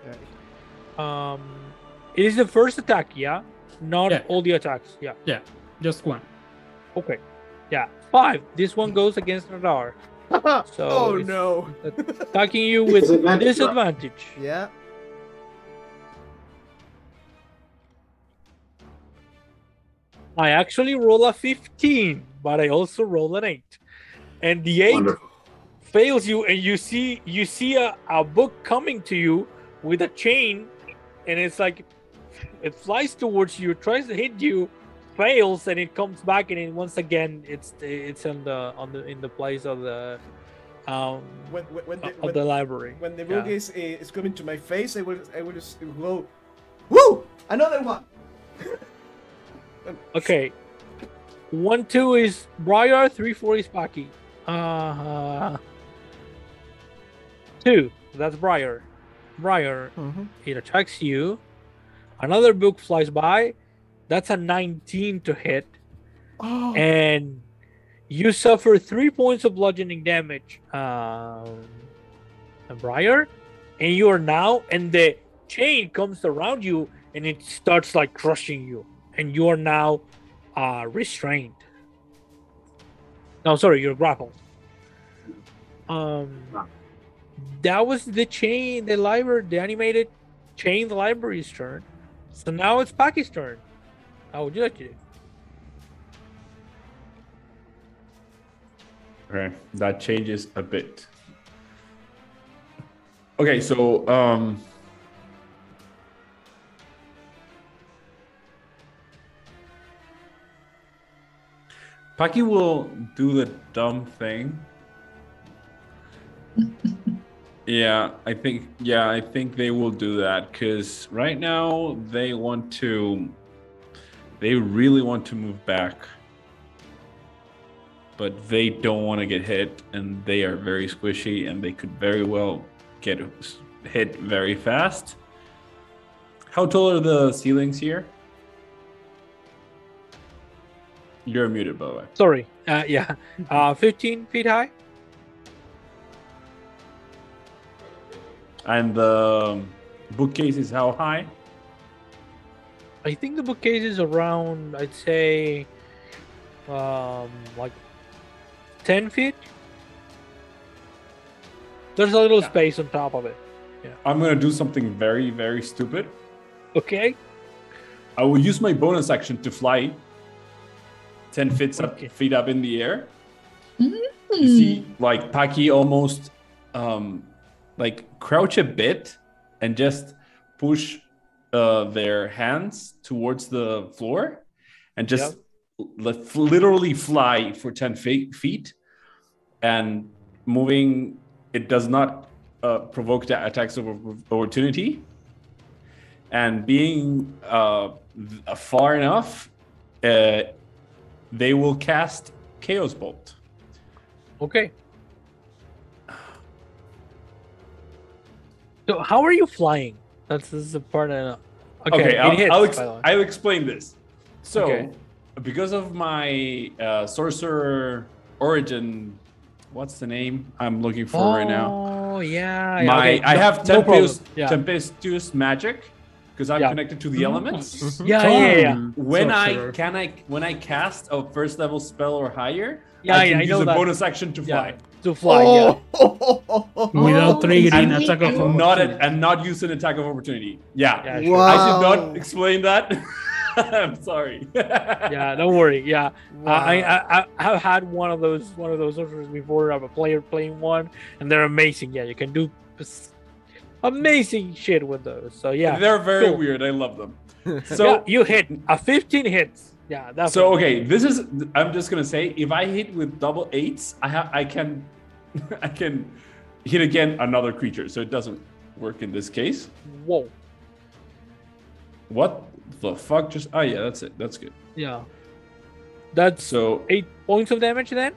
It is the first attack, yeah? Not Yeah. all the attacks, yeah. Yeah, just one. Okay. Yeah. 5. This one goes against Nadar. So Oh it's no. attacking you with Disadvantage, disadvantage. Yeah. I actually roll a 15, but I also roll an 8. And the 8 Wonderful. fails you, and you see a book coming to you with a chain, and it's like it flies towards you, tries to hit you, fails, and it comes back, and then once again it's in the place of the When the library. when the Yeah. book is coming to my face, I will just go, woo! Another one. Okay. 1-2 is Briar, 3-4 is Paki. 2. That's Briar. Briar, it attacks you. Another book flies by. That's a 19 to hit. Oh. And you suffer 3 points of bludgeoning damage, Briar. And you are now, and the chain comes around you, and it starts like crushing you. And you are now restrained. No, sorry, you're grappled. That was the chain, the library, the animated chain, the library's turn. So now it's Paki's turn. How would you like to do? Okay, that changes a bit. Okay, so Paki will do the dumb thing. Yeah, I think they will do that because right now they really want to move back, but they don't want to get hit, and they are very squishy, and they could very well get hit very fast. How tall are the ceilings here? You're muted, by the way. Sorry. Yeah. 15 feet high. And the bookcase is how high? I think the bookcase is around, I'd say, like 10 feet. There's a little space on top of it. I'm gonna do something very, very stupid. Okay. I will use my bonus action to fly 10 feet up in the air. You see, like Paki almost like crouch a bit and just push their hands towards the floor and just literally fly for 10 feet. And moving, it does not provoke the attacks of opportunity. And being far enough, they will cast Chaos Bolt. Okay. So how are you flying? This is a part of. Okay, I'll explain this. So, because of my sorcerer origin, what's the name I'm looking for right now? Oh yeah. I have tempestuous magic because I'm connected to the elements. Yeah. When I cast a first level spell or higher, I can use a bonus action to fly. To fly, without triggering attack of opportunity. And not use an attack of opportunity. Yeah. Sure. I did not explain that. I'm sorry. Yeah, don't worry. Yeah, Wow. I have had one of those sorcerers before. I have a player playing one, and they're amazing. Yeah, you can do amazing shit with those. So yeah, they're very weird. I love them. So you hit a 15 hits. Yeah, that's so okay. This is. I'm just gonna say, if I hit with double 8s, I can hit again another creature. So it doesn't work in this case. Whoa. What the fuck? Just yeah, that's it. That's good. Yeah. That's so 8 points of damage then.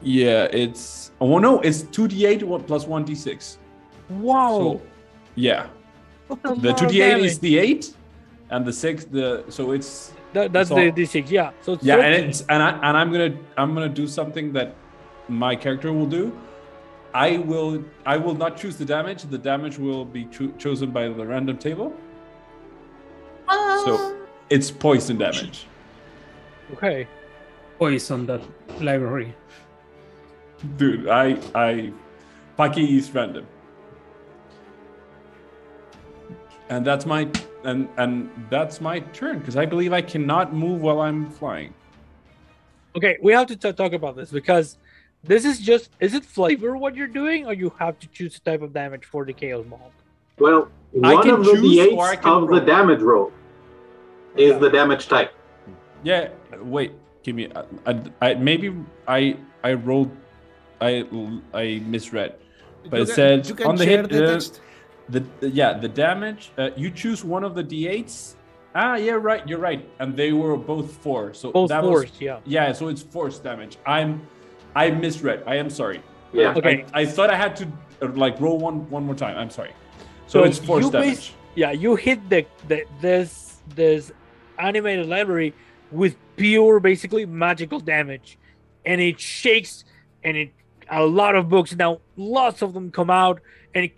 Yeah, it's it's 2d8 plus 1d6. Wow. So, yeah. The 2d8 is the 8, and the 6 so it's. That's the d6, yeah. So it's and I'm gonna do something that my character will do. I will not choose the damage. The damage will be chosen by the random table. So it's poison damage. Okay. Poison that library. Dude, Paki is random. And that's my that's my turn because I believe I cannot move while I'm flying. Okay, we have to talk about this because this is is it flavor what you're doing, or you have to choose a type of damage for the Chaos Ball? Well, one of the d8s of the damage roll is the damage type. Yeah, wait, give me. Maybe I rolled. I misread, but it said on the hit. The damage. You choose one of the d8s. Yeah, right. You're right, and they were both 4. So both that force, was, yeah. So it's force damage. I misread. I am sorry. Yeah. Okay. I thought I had to roll one more time. I'm sorry. So it's force damage. You hit this animated library with pure, basically magical damage, and it shakes, and a lot of books now, lots of them come out, and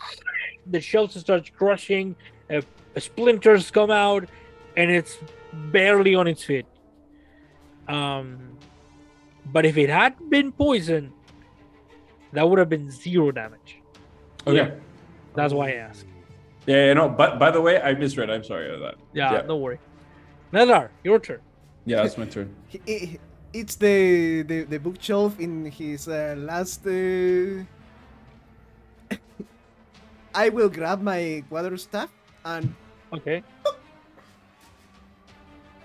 the shelves starts crushing, splinters come out, and it's barely on its feet. But if it had been poison, that would have been 0 damage. Okay. Yeah. That's why I asked. Yeah, no, but by the way, I misread. I'm sorry about that. Yeah, don't worry. Nazar, your turn. Yeah, it's my turn. It's the bookshelf in his last... I will grab my quarterstaff and... Okay.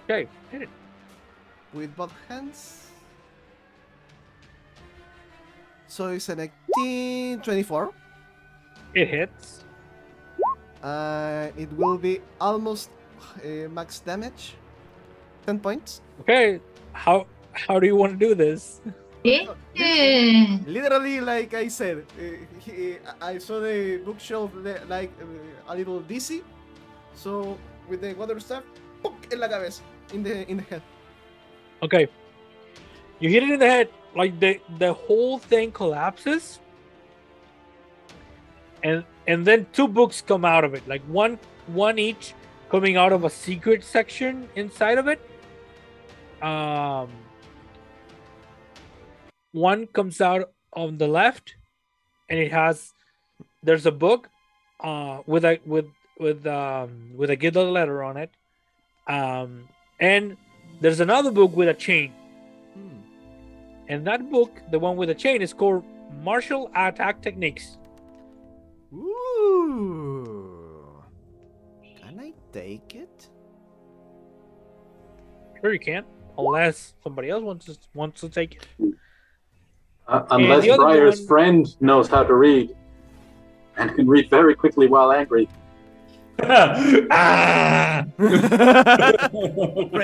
Okay, hit it. With both hands. So it's an 18, 24. It hits. It will be almost max damage. 10 points. Okay, how do you want to do this? Literally, like I said, I saw the bookshelf like a little dizzy. So with the quarterstaff, en la cabeza, in the head. Okay, you hit it in the head. Like the whole thing collapses, and then 2 books come out of it, like one each coming out of a secret section inside of it. one comes out on the left, and there's a book with a Gilded letter on it, and there's another book with a chain. And that book, the one with the chain, is called Martial Attack Techniques. Ooh. Can I take it? Sure, you can, unless somebody else wants to take it. Unless Briar's friend knows how to read and can read very quickly while angry.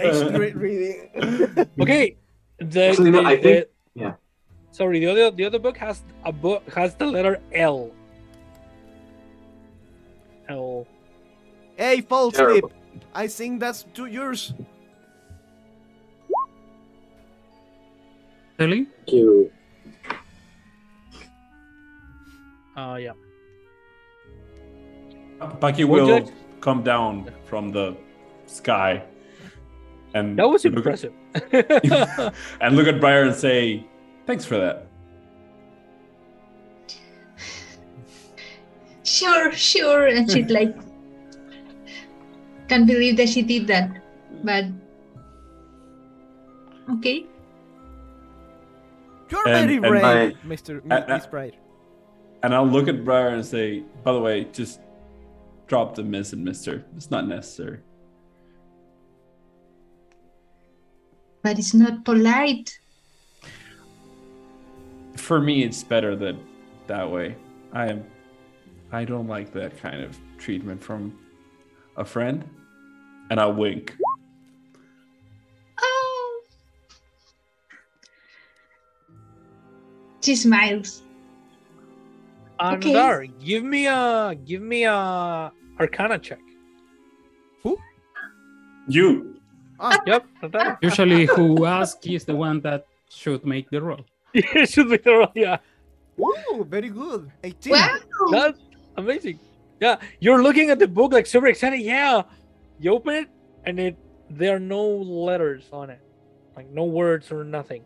Great reading. Okay. Sorry, the other book has the letter L. L. Hey, fall sleep. I think that's yours. Really? Thank you. Yeah. Paki will come down from the sky, and that was impressive. And look at Briar and say, "Thanks for that." Sure. And she's like, can't believe that she did that. But okay. You're very brave, Miss Briar. And I'll look at Briar and say, "By the way, just drop the Miss and Mister. It's not necessary." But it's not polite. For me, it's better that way. I don't like that kind of treatment from a friend. And I'll wink. Oh. She smiles. Okay. Nadar, give me a Arcana check. Who? You. Yep. Nadar. Usually, who asks is the one that should make the roll. It should be the roll, yeah. Ooh, very good. 18. Wow. That's amazing. Yeah, you're looking at the book like super excited. Yeah, you open it and there are no letters on it, like no words or nothing.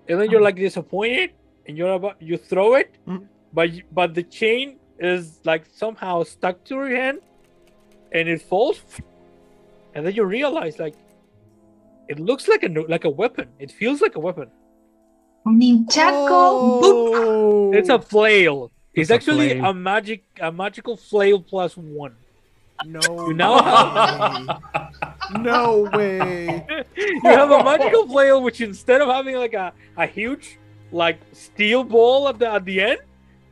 And then you're like disappointed, and you throw it, but the chain is like somehow stuck to your hand, and it falls. And then you realize like it looks like a weapon. It feels like a weapon. Ninjago. Oh. It's a flail. It's actually flail. a magical flail +1. No. You now have No way. you have a magical flail, which instead of having like a huge like steel ball at the end,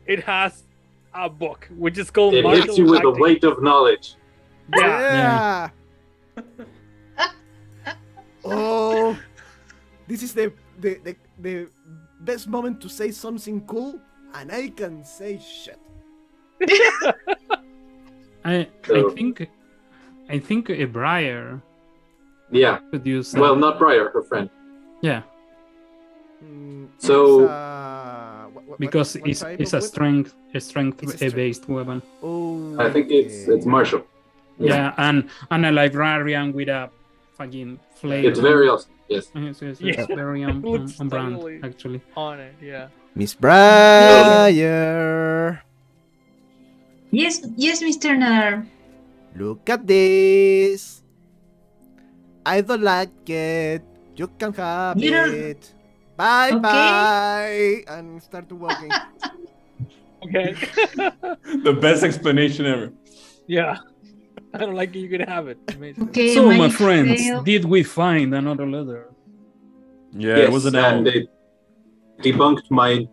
it has a book which is called. It hits you with the weight of knowledge. Yeah. Oh, this is the best moment to say something cool, and I can say shit. I think a Briar Yeah. could use. Well, not Briar, her friend. Yeah, So- because what it's type a of weapon? strength-based weapon. Oh, I think it's Marshall. Yeah, and a librarian with a fucking flail. It's very awesome. Yes. Yes, Yeah. it's very It looks on brand, totally- actually. On it, yeah. Miss Briar. Yes, Mr. Nar. Look at this. I don't like it. You can have You don't- it. Bye Okay. bye. And start walking. Okay. The best explanation ever. Yeah. I don't like it. You can have it. Amazing. Okay, So, my friends, fail. did we find another letter? Yeah, Yes, it was an and L. it debunked my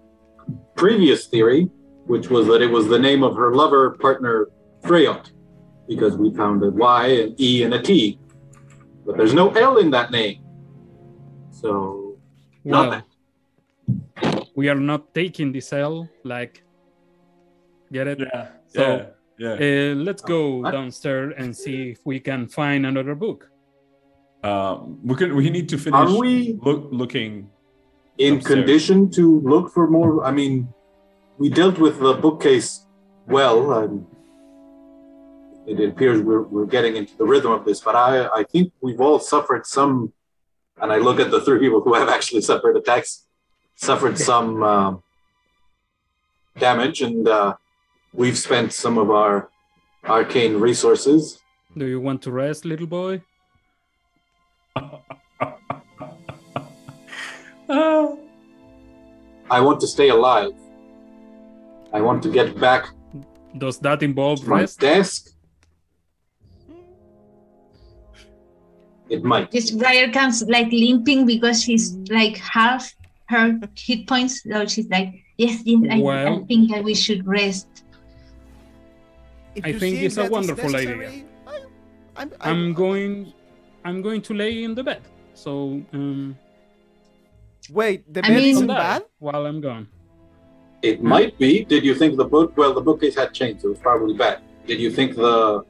previous theory, which was that it was the name of her lover partner Freyot, because we found a Y, an E, and a T, but there's no L in that name. So Well, we are not taking this L. Like, get it? Yeah. So, yeah. Let's go What? downstairs and see if we can find another book. We need to finish Are we looking. in Upstairs. condition to look for more? I mean, we dealt with the bookcase well, and it appears we're getting into the rhythm of this, but I think we've all suffered some And I look at the 3 people who have actually suffered attacks, suffered some damage, and we've spent some of our arcane resources. Do you want to rest, little boy? I want to stay alive. I want to get back Does that involve to my rest? desk. It might. This Briar comes like limping because she's like half her hit points. So she's like, yes, I Well- think that we should rest. If I you think see it's a that is wonderful necessary, idea. I'm I'm going to lay in the bed. So Wait, the I bed mean- isn't die bad? while I'm gone. It might be. Did you think the book? Well, the bookcase had chains. It was probably bad. Did you think the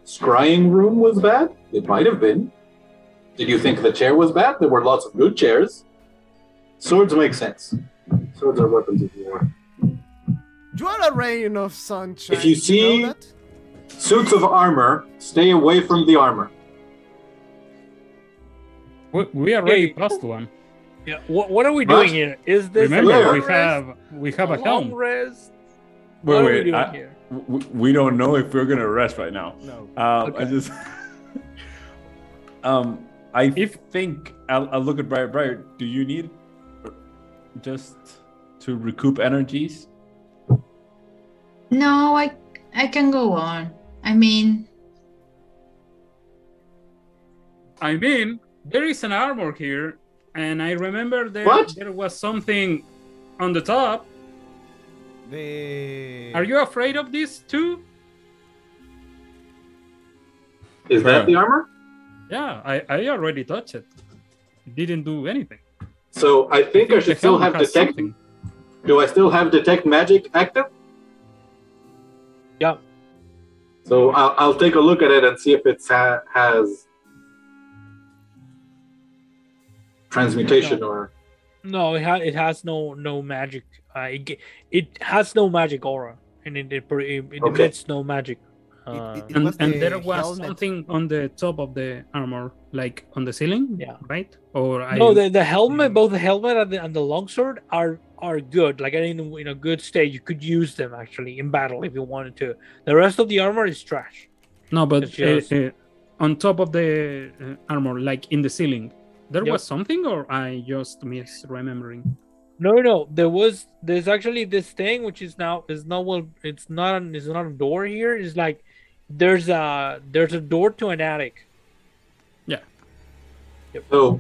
scrying room was bad? It might have been. Did you think the chair was bad? There were lots of good chairs. Swords make sense. Swords are weapons of war. You are a rain of sunshine. If you see- know that? Suits of armor, stay away from the armor. We already Hey. passed one. Yeah. What are we What? doing here? Is this Remember, a long we rest? have a long helm. rest? What are we Wait, doing here? we don't know if we're gonna rest right now. No. I Okay. just, think I'll look at Briar. Briar, do you need just to recoup energies? No, I can go on. I mean, There is an armor here, and I remember What? there was something on the top. Are you afraid of this too? Is that the armor? Yeah, I already touched it. It didn't do anything. So I think I should The still helm have has detect. something. Do I still have detect magic active? Yeah. So I'll take a look at it and see if it has transmutation or. No, it has no magic. It has no magic aura, and it Okay. emits no magic. It And, was and the there was helmet. something on the top of the armor, like on the ceiling. Yeah. Right? Or No, the helmet, both the helmet and the longsword are good. Like in a good state, you could use them actually in battle if you wanted to. The rest of the armor is trash. No, but It's just- on top of the armor, like in the ceiling, there Yep. was something, or I just misremembering? No. There's actually this thing which is not it's not a door here. It's like there's a door to an attic. So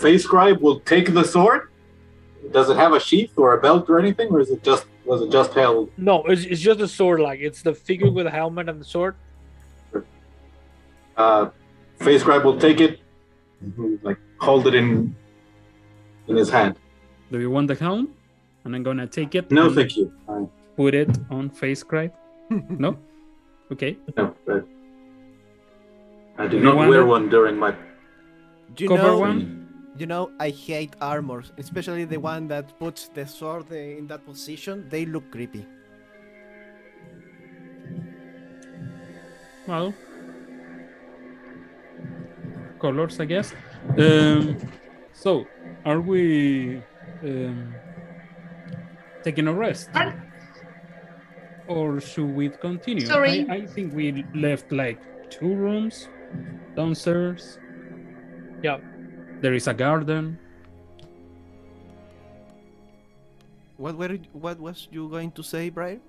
Face Scribe will take the sword. Does it have a sheath or a belt or anything, or was it just held? No, it's just a sword. Like it's the figure with the helmet and the sword. Face Scribe will take it, like hold it in his hand. Do you want the helm? And I'm gonna take it. No, and thank you. Put it on face scribe. No? Okay. No, I do You not want wear it? one during my. You Cover know, one? You know, I hate armors, especially the one that puts the sword in that position. They look creepy. Well, colors, I guess. So, are we taking a rest? Or should we continue? Sorry. I think we left like 2 rooms downstairs. Yeah. There is a garden. What was you going to say, Brian?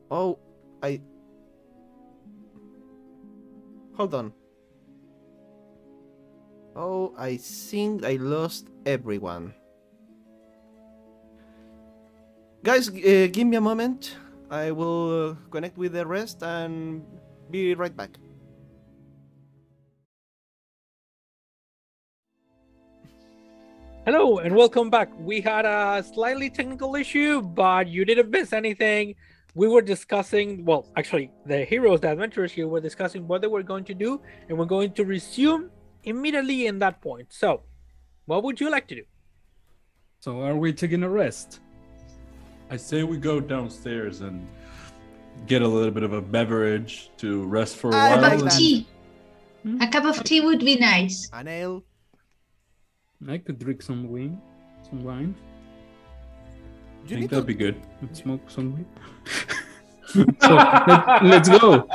Oh, hold on. Oh, I think I lost everyone. Guys, give me a moment. I will connect with the rest and be right back. Hello and welcome back. We had a slightly technical issue, but you didn't miss anything. We were discussing, well, actually, the heroes, the adventurers here were discussing what they were going to do, and we're going to resume immediately in that point. So, what would you like to do? So, are we taking a rest? I say we go downstairs and get a little bit of a beverage to rest for a I while. like and- that. tea. A cup of tea would be nice. An ale. I could drink some wine. Some wine. I think that'd be good. And smoke some weed. So, let's go.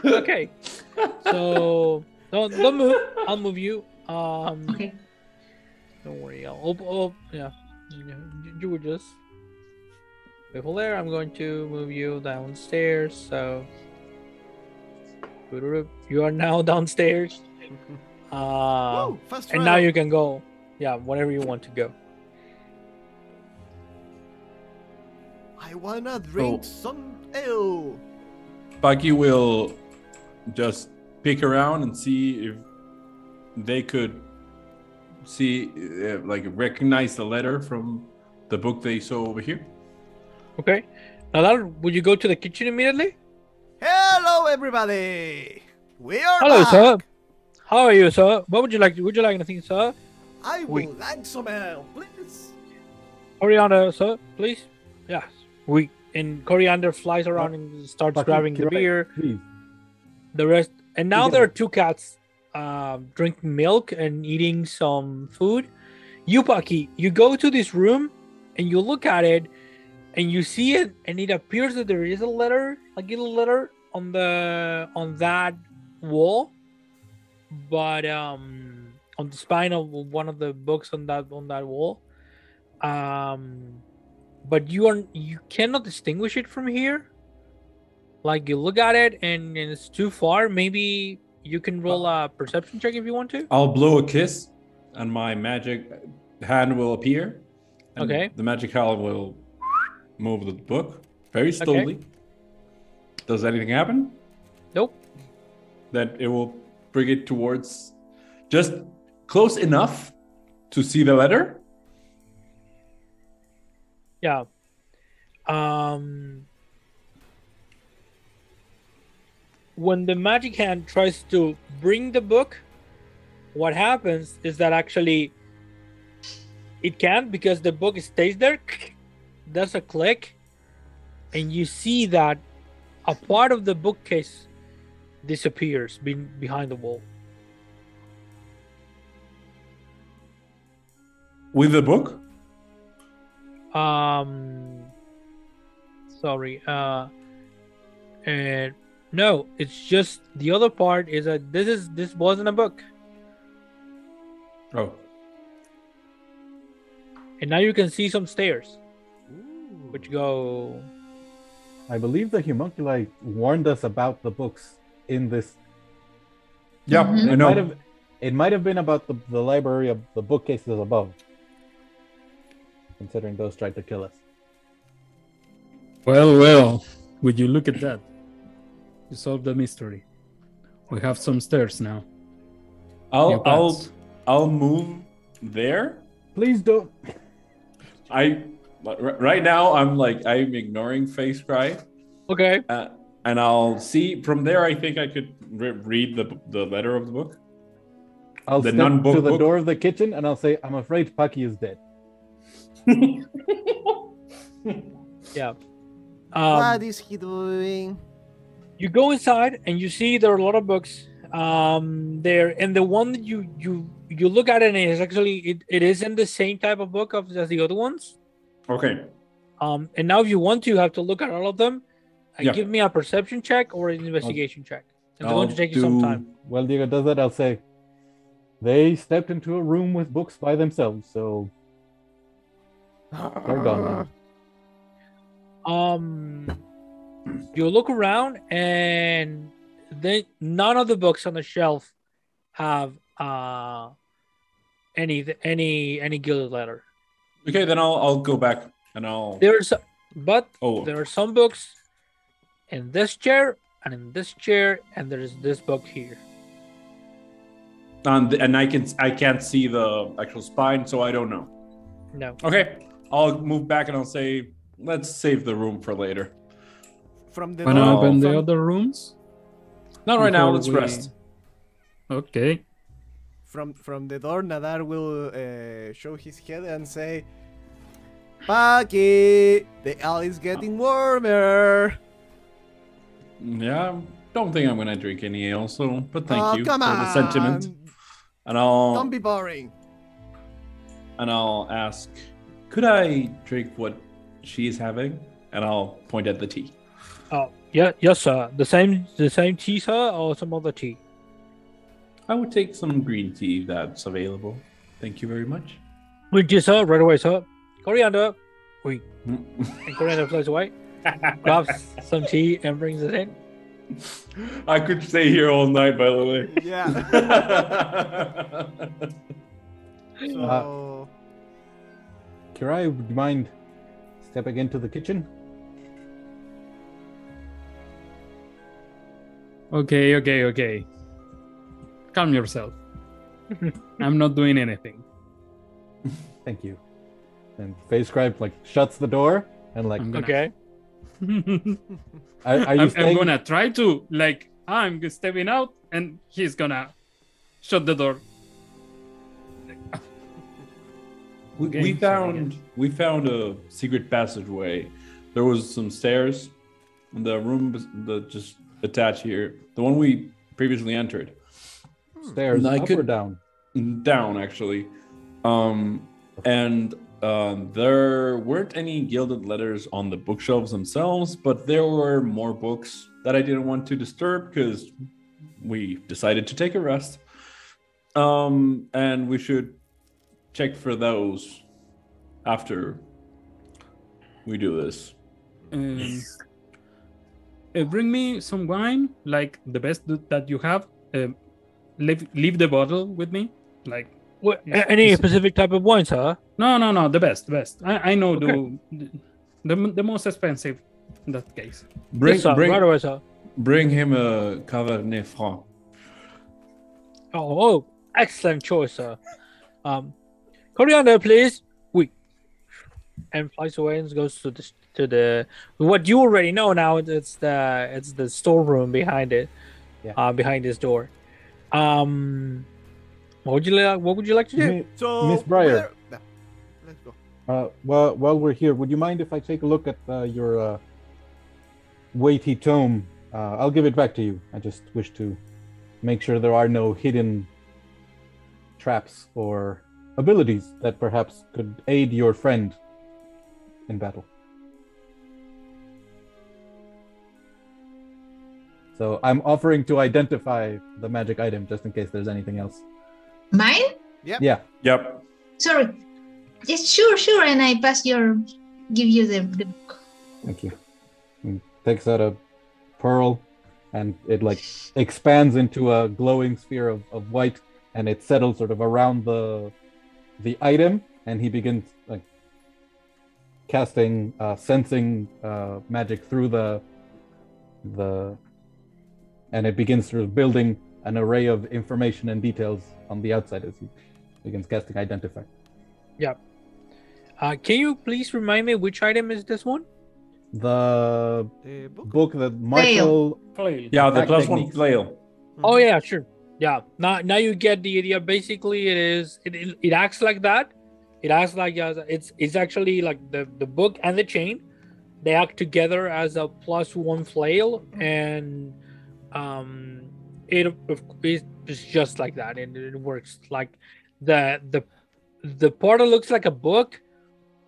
Okay. So don't move. I'll move you. Okay. Don't worry. Yeah. You were just careful there. I'm going to move you downstairs. So you are now downstairs. Woo, fast And now travel. you can go. Yeah, whenever you want to go. I wanna drink some ale. Bucky will just pick around and see if they could see, recognize the letter from the book they saw over here. Okay. Now, would you go to the kitchen immediately? Hello, everybody. We are Hello, back. sir. How are you, sir? What would you like? Would you like anything, sir? I We- would like some ale, please. Coriander, sir, please. Yes. And Coriander flies around and starts Bucky, grabbing the can I- beer. Please. The rest, and now can there I- are two cats drinking milk and eating some food. You, Bucky, you go to this room and you look at it and you see it, and it appears that there is a letter, a little letter on that wall, but on the spine of one of the books on that wall. But you cannot distinguish it from here. Like, you look at it and it's too far. Maybe you can roll a perception check if you want to. I'll blow a kiss, and my magic hand will appear. And Okay. The magic hand will move the book very slowly. Does anything happen? Nope. Then it will bring it towards just close enough to see the letter. Yeah. When the magic hand tries to bring the book, what happens is that actually it can't, because the book stays there. There's a click, and you see that a part of the bookcase disappears behind the wall. With the book? Sorry. And no, it's just the other part is that this wasn't a book. Oh. And now you can see some stairs which go. I believe the homunculi warned us about the books in this. Yeah, Mhm. I know. It might have been about the library of the bookcases above. Considering those tried to kill us. Well, would you look at that? You solved the mystery. We have some stairs now. New paths. I'll move there. Please don't. Right now I'm ignoring face cry, Okay. and I'll see from there. I think I could read the letter of the book. I'll The step non-book to the book? door of the kitchen and I'll say, I'm afraid Pucky is dead. Yeah. What is he doing? You go inside and you see there are a lot of books there, and the one that you look at it, and it's actually it isn't the same type of book as the other ones. Okay. And now if you want to, you have to look at all of them. Yeah. Give me a perception check or an investigation check. It's going to I'll take you some do- time. Well, Diego does that, I'll say, they stepped into a room with books by themselves, so they're gone now. You look around, and then none of the books on the shelf have any gilded letter. Okay, then I'll go back and I'll. There Oh, are some books in this chair and in this chair, and there's this book here. and I can't see the actual spine, so I don't know. No. Okay, I'll move back and I'll say, let's save the room for later. From the Wanna door. open the from- other rooms? Not right now. Before Let's we- rest. Okay. From the door, Nadar will show his head and say, Bucky, the ale is getting warmer. Yeah, don't think I'm gonna drink any ale, so but thank you for Come the sentiment. on. And Don't be boring. I'll ask, could I drink what she's having? And I'll point at the tea. Yes, sir. The same tea, sir, or some other tea? I would take some green tea if that's available. Thank you very much. With you, sir. Right away, sir. Coriander. Wait. And Coriander flies away, grabs some tea, and brings it in. I could stay here all night, by the way. Yeah. So, Kirai, would you mind stepping into the kitchen? Okay. Calm yourself. I'm not doing anything. Thank you. And Face Scribe like shuts the door and like. I'm gonna- Okay. Are you I'm staying? gonna try to, like, I'm stepping out and he's gonna shut the door. We Game, we found a secret passageway. There was some stairs in the room that just attached here. The one we previously entered. Stairs I up could- or down? Down, actually. And there weren't any gilded letters on the bookshelves themselves, but there were more books that I didn't want to disturb because we decided to take a rest. And we should check for those after we do this. Bring me some wine, like the best that you have. Leave the bottle with me, like. What, any specific type of wine, sir? No, the best. I know Okay. the most expensive in that case. Yes, sir. Right away, sir. Bring him a Cabernet Franc. Oh, excellent choice, sir. Coriander, please. Wait. And flies away and goes to the what you already know now. It's the storeroom behind it. Yeah. Behind this door. What would you like to do? so Miss Breyer. yeah, let's go. While we're here, would you mind if I take a look at your weighty tome? I'll give it back to you. I just wish to make sure there are no hidden traps or abilities that perhaps could aid your friend in battle. So I'm offering to identify the magic item just in case there's anything else. Mine? Yeah. Yep. Sorry. Yes, sure. And I give you the book. Thank you. And takes out a pearl, and it like expands into a glowing sphere of white, and it settles sort of around the item, and he begins like casting sensing magic through the and it begins sort of building an array of information and details on the outside as he begins casting Identify. Yeah. Can you please remind me which item is this one? The The book? book that Marshall. Yeah, the Attack +1 techniques. flail. Oh yeah, sure. Yeah. Now you get the idea. Basically, it acts like that. It acts like it's actually like the book and the chain. They act together as a +1 flail, and it's just like that, and it works like the part that looks like a book.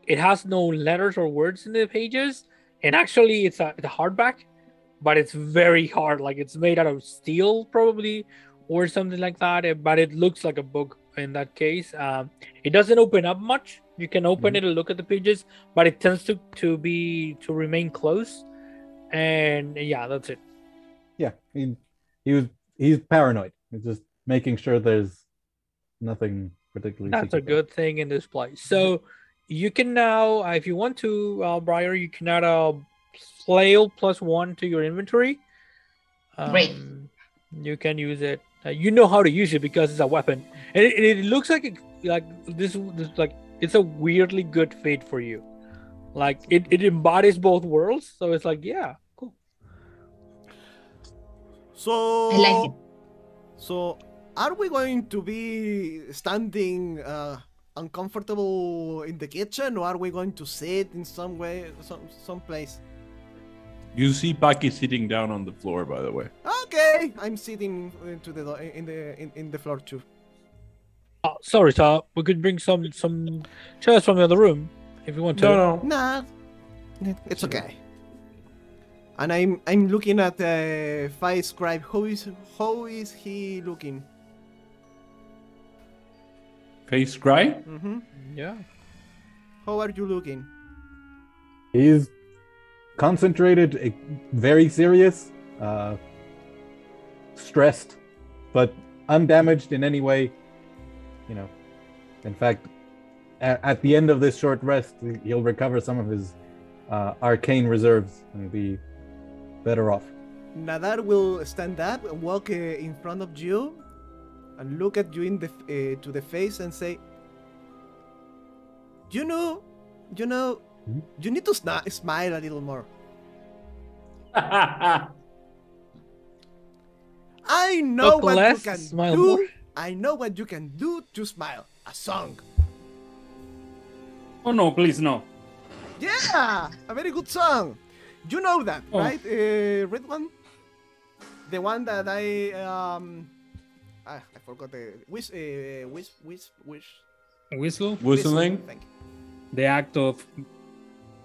It has no letters or words in the pages, and actually it's a hardback, but it's very hard. Like it's made out of steel probably or something like that. But it looks like a book in that case. It doesn't open up much. You can open it and look at the pages, but it tends to remain close. And yeah, that's it. Yeah, he's paranoid. He's just making sure there's nothing particularly. That's a secret good thing in this place. So you can now, if you want to, Briar, you can add a flail +1 to your inventory. Great. You can use it. You know how to use it because it's a weapon, and it looks like this like it's a weirdly good fit for you. Like it embodies both worlds, so it's like cool. So I like it. So are we going to be standing uncomfortable in the kitchen, or are we going to sit in some way, some place? You see Paki sitting down on the floor, by the way. Ah, okay. I'm sitting into the in the floor too. Sorry, sir. We could bring some chairs from the other room if you want to. No. Nah, it's okay. And I'm looking at Fai Scribe. How is he looking? Face cry? Mm-hmm. Yeah. How are you looking? He's concentrated, very serious, stressed, but undamaged in any way. You know, in fact, at the end of this short rest, he'll recover some of his arcane reserves and be better off. Nadar will stand up and walk in front of you and look at you in the to the face and say, you know, you need to smile a little more. I know Talk what less, you can smile do. more. I know what you can do to smile. A song. Oh no, please no. Yeah, a very good song. You know that, Oh. right? Red one, the one that I forgot the Whistle? Whistling? Thank you. The act of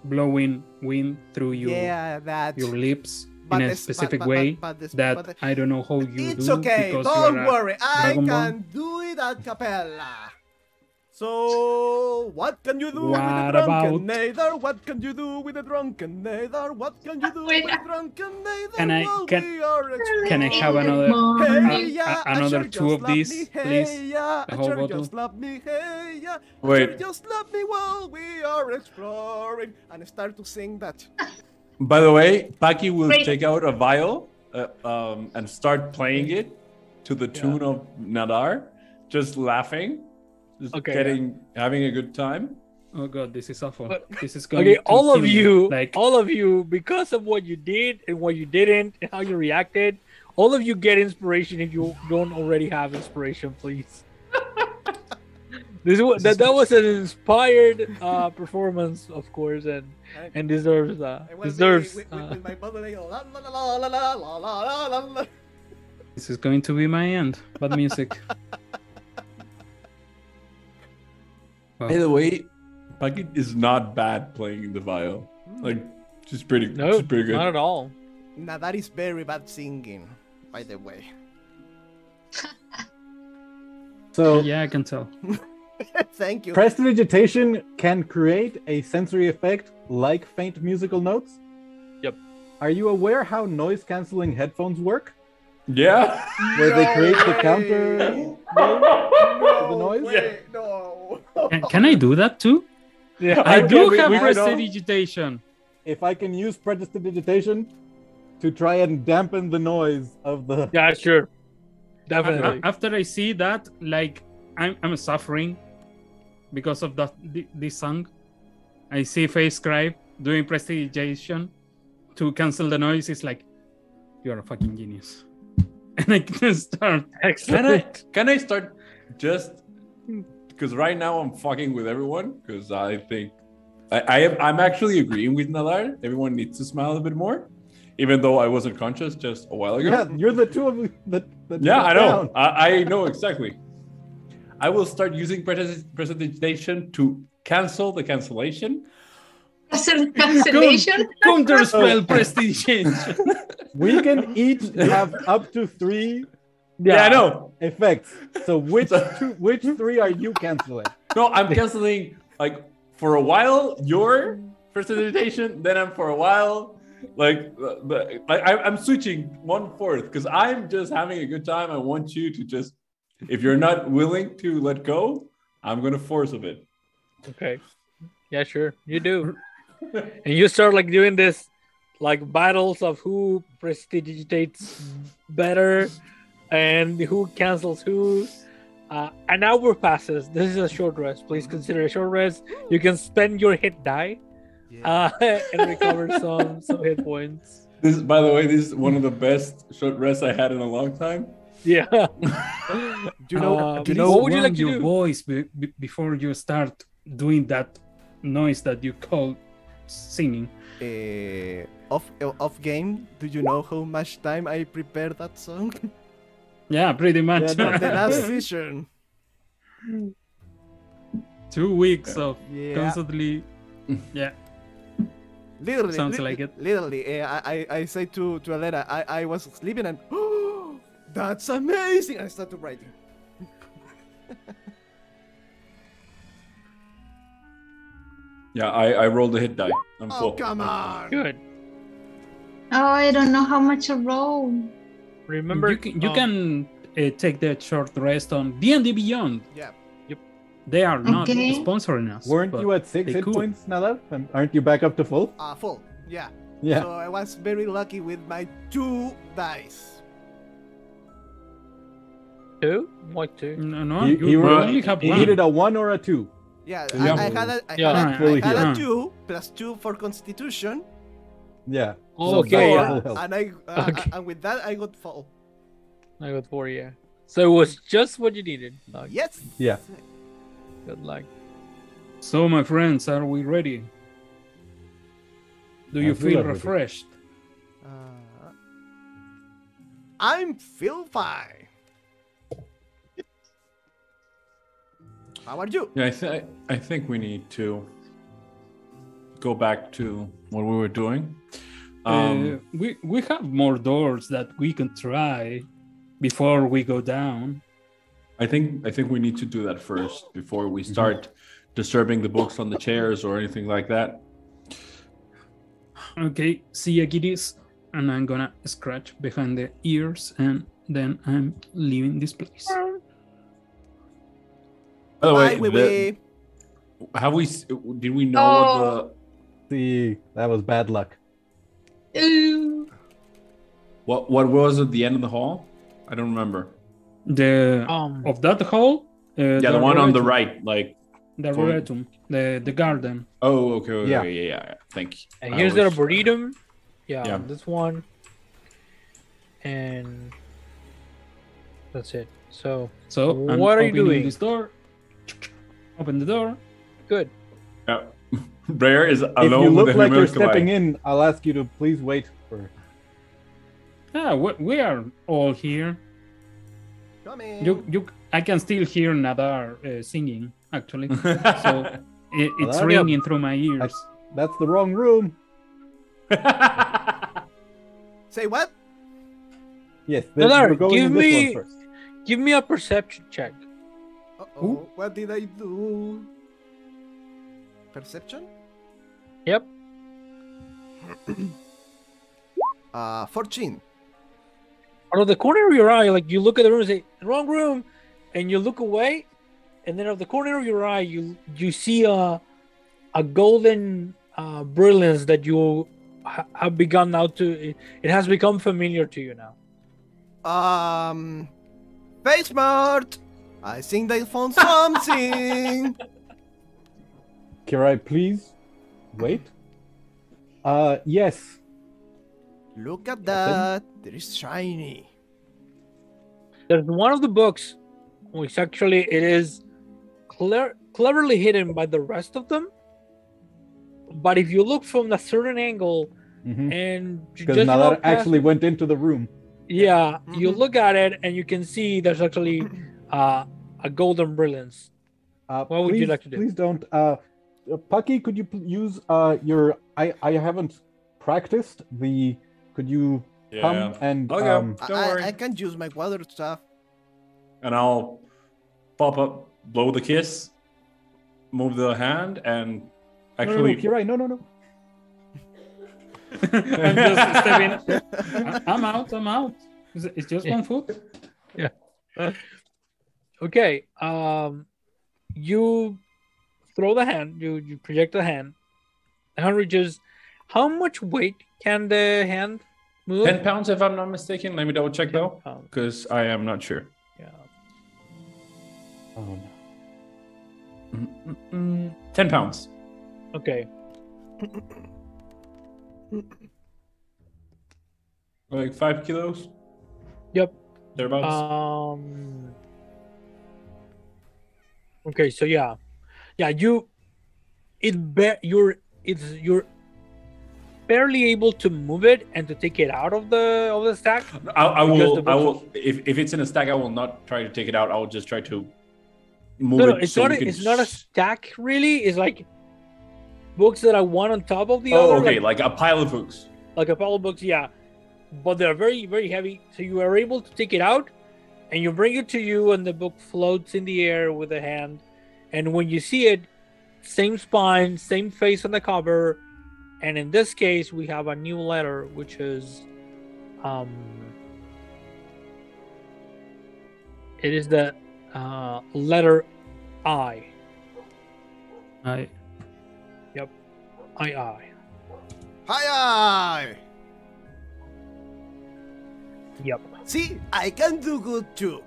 blowing wind through Yeah, that. your lips But in a the- specific but- way but the- that but the- I don't know how you It's do okay. because Don't you are worry. I Dragonborn. can do it a cappella. So, what can you do with a What drunken about- nether? What can you do with a drunken nether? What can you do with a drunken nether? Can I- While can- we are Can I have Good another morning. Hey, yeah, another Asher, two just of love these, me. please? Hey, yeah, The whole Asher, bottle? just love me. Hey, yeah, Wait. Asher, just love me while we are exploring. And start to sing that. By the way, Paki will Wait. take out a vial and start playing it to the tune of Nadar, just laughing, just Okay, having a good time. Oh god, this is awful. But- This is going Okay, to all of kill me. you, because of what you did and what you didn't and how you reacted, all of you get inspiration if you don't already have inspiration, please. That was an inspired performance, of course, and deserves I will deserves. be with my bottle like, la la la la la la la la la. This is going to be my end. Bad music. By the way, Paki is not bad playing the viol. Like, she's pretty No, good. not at all. Now that is very bad singing, by the way. So, Yeah, I can tell. Thank you. prestidigitation can create a sensory effect like faint musical notes. Yep. Are you aware how noise-canceling headphones work? Yeah. Where they create the way. counter the noise? Way, no. Can I do that too? Yeah, I do we have can all- prestidigitation. If I can use prestidigitation to try and dampen the noise of the... Yeah, sure, definitely. After I see that, like I'm suffering because of this song. I see Face Scribe doing prestidigitation to cancel the noise. It's like, you're a fucking genius. And I can start. Excellent. Can I start just because right now I'm fucking with everyone because I think I'm actually agreeing with Nadar. Everyone needs to smile a bit more, even though I wasn't conscious just a while ago. Yeah, you're the two of you that Yeah, put I know. down. I know exactly. I will start using prestidigitation to cancel the cancellation. Cancellation? Counter spell prestidigitation. We can each have up to 3 Yeah, I know. effects. So which three are you canceling? No, I'm canceling like for a while your prestidigitation, then I'm for a while I'm switching 1/4 because I'm just having a good time. I want you to just, if you're not willing to let go, I'm gonna force a bit. Okay. Yeah, sure. You do. And you start like doing this like battles of who prestidigitates better and who cancels who. An hour passes. This is a short rest. Please consider a short rest. You can spend your hit die and recover some hit points. This, by the way, this is one of the best short rests I had in a long time. Yeah. Do you know? what would you like to your do? voice before you start doing that noise that you call singing? off game, do you know how much time I prepared that song? Yeah, pretty much. From the last session. 2 weeks of Yeah. constantly. Yeah. Literally, Sounds like it. Literally, I say to Helena, I was sleeping and oh, that's amazing. I started writing. Yeah, I rolled a hit die. I'm Oh, full. come on. Good. Oh, I don't know how much I roll. Remember, You can take that short rest on D&D Beyond. Yeah. They are not Okay. sponsoring us. Weren't but you at 6 they hit could. points, Nadal? And aren't you back up to full? Full. Yeah. Yeah. So I was very lucky with my 2 dice. 2? What 2? No, He- you he were- only have He one. needed a 1 or a 2. Yeah, Yeah. I had a, I Yeah. had a, Fully I had a healed. 2 plus 2 for Constitution. Yeah. Okay, back to yeah. full health. And Okay. and with that I got full. I got 4, yeah. So it was just what you needed. Doug. Yes. Yeah. Good luck. So, my friends, are we ready? Do you I feel feel ready. refreshed? I'm feel fine. How are you? Yeah, I think we need to go back to what we were doing. We have more doors that we can try before we go down. I think we need to do that first before we start disturbing the books on the chairs or anything like that. Okay, see ya, kiddies. And I'm gonna scratch behind the ears, and then I'm leaving this place. By the way, Bye, wee-wee. have we? Did we know what See, that was bad luck. Ooh. what was at the end of the hall? I don't remember. The of that hall. Yeah, the one on the right, like. The for- Arboretum, the garden. Oh, okay. Yeah. Yeah. Thank you. And I here's the was- Arboretum. Yeah, Yeah. this one. And that's it. So, So I'm What are you opening doing? this door. Open the door. good. Yeah. Brer is If alone you with look the like you're Humility stepping Light. in, I'll ask you to please wait for. Ah, we are all here. Come in. I can still hear Nadar singing. Actually, so it's Nadar, ringing through my ears. That's the wrong room. Say what? Yes, Nadar, we're going give in this me- one first. Give me a perception check. Uh-oh. What did I do? Perception? Yep. 14. Out of the corner of your eye, like you look at the room and say, wrong room, and you look away, and then out of the corner of your eye, you see a golden brilliance that you have begun now to. It has become familiar to you now. Face Mart! I think they found something! Kirai, please wait. Yes. Look at that! It is shiny. There's one of the books, which actually it is cleverly hidden by the rest of them. But if you look from a certain angle and you Because just Nadar walk past- actually went into the room. yeah, you look at it and you can see there's actually a golden brilliance. What would you Please- like to do? Please don't. Pucky, could you use your? I haven't practiced the. Could you come and Okay. Don't worry. I can use my water stuff. And I'll pop up, blow the kiss, move the hand, and actually. No, Kirai, no. I'm just stepping. I'm out. It's just 1 foot. Okay. You throw the hand. You project the hand. The hand reaches. How much weight can the hand move? 10 pounds, if I'm not mistaken. Let me double check though, pounds. because I am not sure. Yeah. Oh no. 10 pounds. Okay. Like 5 kilos? Yep. Thereabouts. Okay. So yeah. barely able to move it and to take it out of the stack. I Because the books will. If it's in a stack, I will not try to take it out. I will just try to move No, it. it's so not. we can It's not a stack really. It's like books that are one on top of the Oh, other. okay, like a pile of books. Like a pile of books, yeah. But they're very, very heavy. So you are able to take it out, and you bring it to you, and the book floats in the air with a hand. And when you see it, same spine, same face on the cover. And in this case, we have a new letter, which is, it is the letter I. I Yep, I. Hi! Yep. See, I can do good too.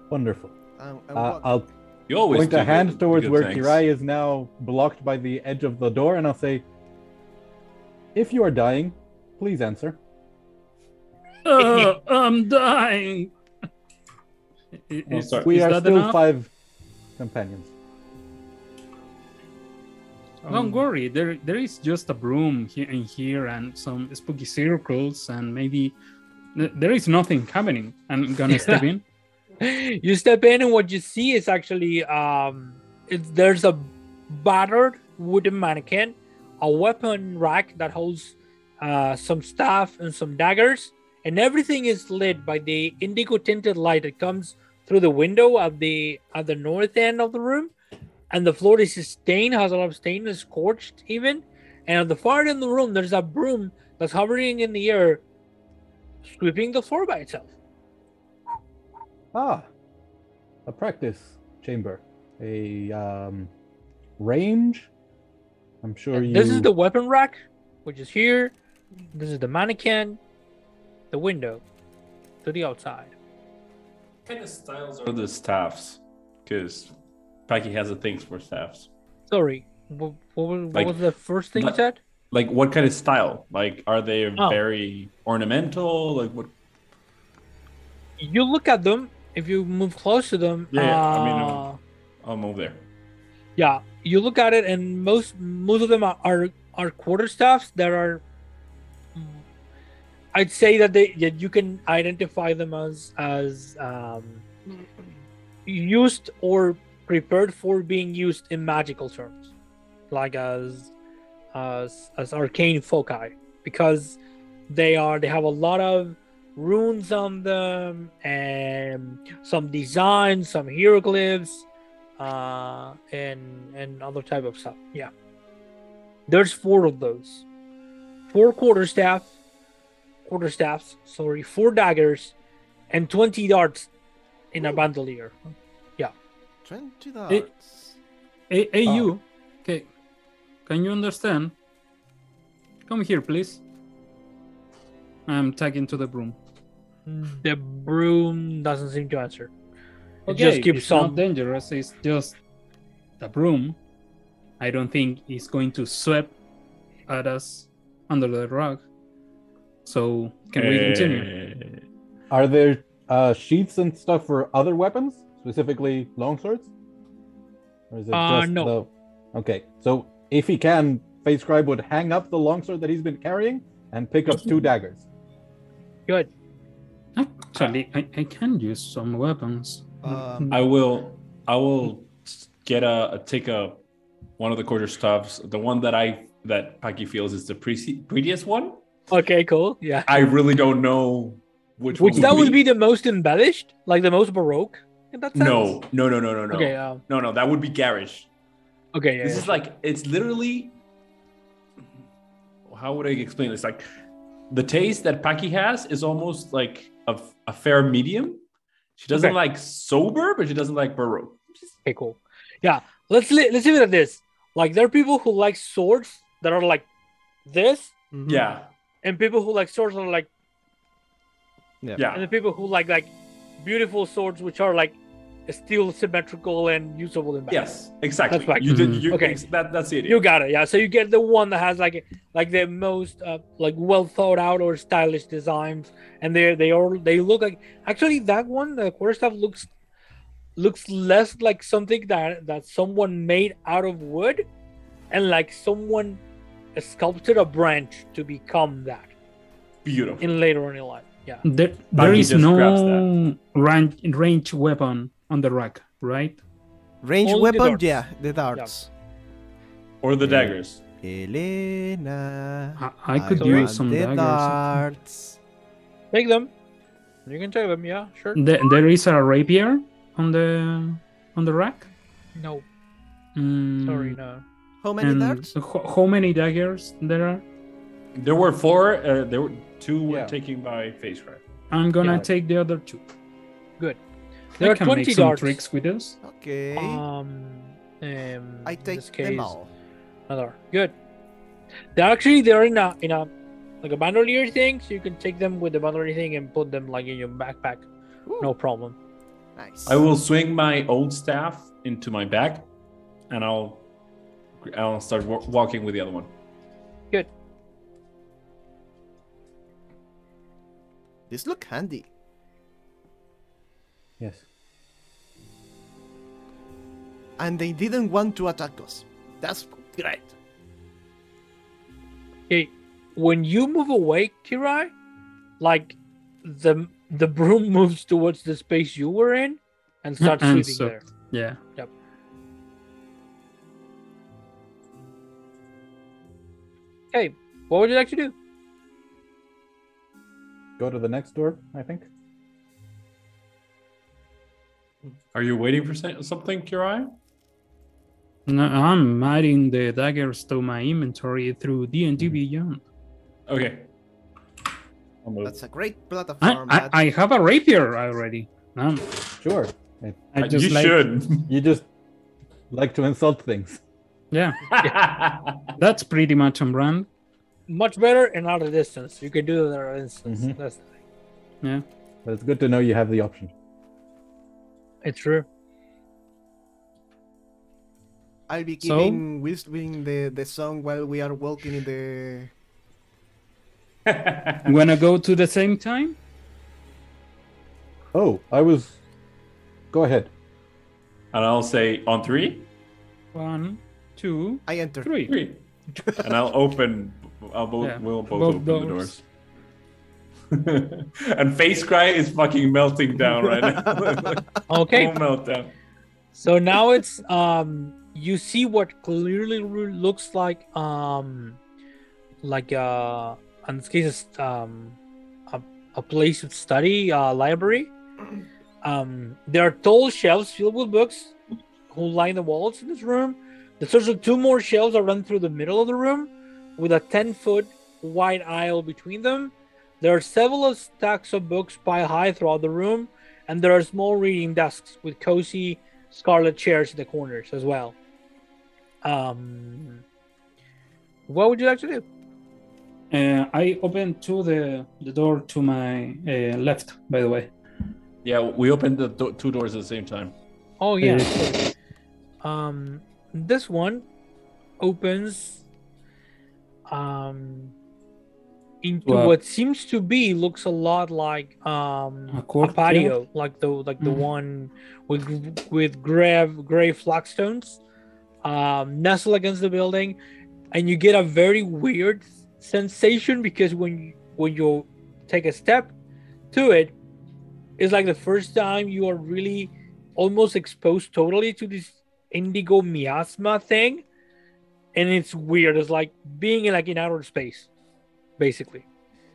Wonderful. And what- I'll You always point do a hand good- towards good where things. Kirai is now blocked by the edge of the door, and I'll say, "If you are dying, please answer." I'm dying. sorry. We Is are that still enough? 5 companions. Don't worry, there is just a broom here and some spooky circles, and maybe there is nothing happening. I'm gonna step in. You step in, and what you see is actually there's a battered wooden mannequin, a weapon rack that holds some staff and some daggers, and everything is lit by the indigo tinted light that comes through the window at the north end of the room. And the floor is stained, has a lot of stain, is scorched even. And at the far end of the room, there's a broom that's hovering in the air, sweeping the floor by itself. Ah, a practice chamber, a range. I'm sure you. This is the weapon rack, which is here. This is the mannequin, the window to the outside. What kind of styles are the staffs? Because Paki has a thing for staffs. Sorry, what was the first thing you like- said? Like, what kind of style? Like, are they Oh. very ornamental? Like, what? You look at them. If you move close to them, Yeah, I mean, I'll move there. yeah, you look at it, and most of them are quarterstaffs that are. I'd say that you can identify them as used or prepared for being used in magical terms, like as arcane foci, because they have a lot of runes on them and some designs, some hieroglyphs, and other type of stuff. Yeah, there's 4 of those, 4 quarterstaffs, 4 daggers, and 20 darts in a bandolier. 20 darts. Hey, you. Okay, can you understand? Come here, please. I'm tagging to the broom. The broom doesn't seem to answer. It Okay, just keeps it's not some. dangerous. It's just the broom. I don't think it's going to sweep at us under the rug. So can we continue? Are there sheaths and stuff for other weapons, specifically longswords? Or is it just no. Okay, so if he can, Face Scribe would hang up the longsword that he's been carrying and pick up 2 daggers. Good. Actually, I can use some weapons. I will get take one of the quarterstaffs, the one that Paki feels is the prettiest one. Okay, cool. Yeah. I really don't know which That would would be the most embellished, like the most baroque in that sense? No. Okay, No, that would be garish. okay, yeah. This is like, it's literally, how would I explain this? Like, the taste that Paki has is almost like a fair medium. She doesn't Okay. like sober, but she doesn't like baroque. Okay, cool. Yeah, let's leave it at this. Like, there are people who like swords that are like this, Yeah. and people who like swords that are like, Yeah. and the people who like beautiful swords which are like still symmetrical and usable in battle. Yes, exactly. That's right. You did. You, Okay. That's the idea. You got it. Yeah. So you get the one that has like the most like well thought out or stylish designs, and they look like, actually that one, the quarterstaff, looks less like something that someone made out of wood, and like someone sculpted a branch to become that Beautiful. in later on in life. Yeah. There Bucky is just grabs no range weapon on the rack, right? Range Only the weapon? darts. Yeah, the darts. Or the daggers. Helena. I could So use want some the daggers. darts. Take them. You can take them. Yeah, sure. There is a rapier on the rack. No, Mm, sorry, no. How many and darts? How many daggers there are? There were 4. There were 2 were Yeah. taken by face cry. I'm gonna Yeah. take the other 2. Good. I There are can 20 make some darts. tricks with this. Okay. I I take this case, them all. another. Good. They're in a like a bandolier thing, so you can take them with the bandolier thing and put them like in your backpack. Ooh, No problem. nice. I will swing my old staff into my bag, and I'll start walking with the other one. Good. This look handy. Yes. And they didn't want to attack us. That's great. Okay, when you move away, Kirai, like the broom moves towards the space you were in and starts And sweeping so- there. Yeah. Okay, what would you like to do? Go to the next door, I think. Are you waiting for something, Kirai? No, I'm adding the daggers to my inventory through D&D Beyond. Okay. I'll move. That's a great platform. I have a rapier already. Sure. I just you like, should. You just like to insult things. Yeah, that's pretty much on brand. Much better and out of distance. You can do that at a distance. Mhm. That's the thing. Yeah. But it's good to know you have the option. It's true. I'll be So? whistling the song while we are walking in the. Wanna go to the same time? Oh, Go ahead. And I'll say on 3. 1, 2, I enter. 3. 3. And I'll open. Yeah, We'll both both open the doors. doors. And face cry is fucking melting down right now. Okay. Full meltdown. So now it's you see what clearly looks like in this case it's a place of study, library. There are tall shelves filled with books who line the walls in this room. There's also 2 more shelves that run through the middle of the room with a 10-foot wide aisle between them. There are several stacks of books piled high throughout the room, and there are small reading desks with cozy scarlet chairs in the corners as well. What would you like to do? I open to the door to my left, by the way. Yeah, we opened the 2 doors at the same time. Oh yeah. This one opens into Well, what seems to be looks a lot like a courtyard? patio, like the one with gray flagstones nestled against the building, and you get a very weird sensation because when you take a step to it, it's like the first time you are really almost exposed totally to this indigo miasma thing, and it's weird. It's like being in outer space, basically.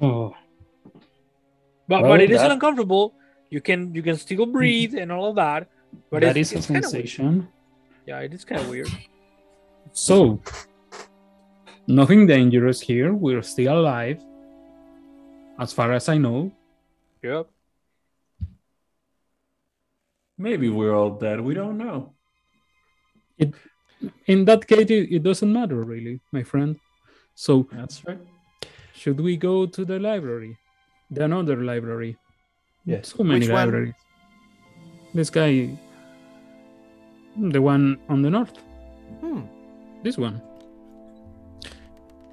Oh, But it isn't that- uncomfortable. You can still breathe and all of that. But that is a it's kinda weird. sensation. Yeah, it is kind of weird. So, nothing dangerous here. We're still alive, as far as I know. Yep. Maybe we're all dead. We don't know. In that case, it doesn't matter really, my friend. So, That's right. should we go to the library? The another library? Yes. So many Which one? libraries. This guy, the one on the north. This one.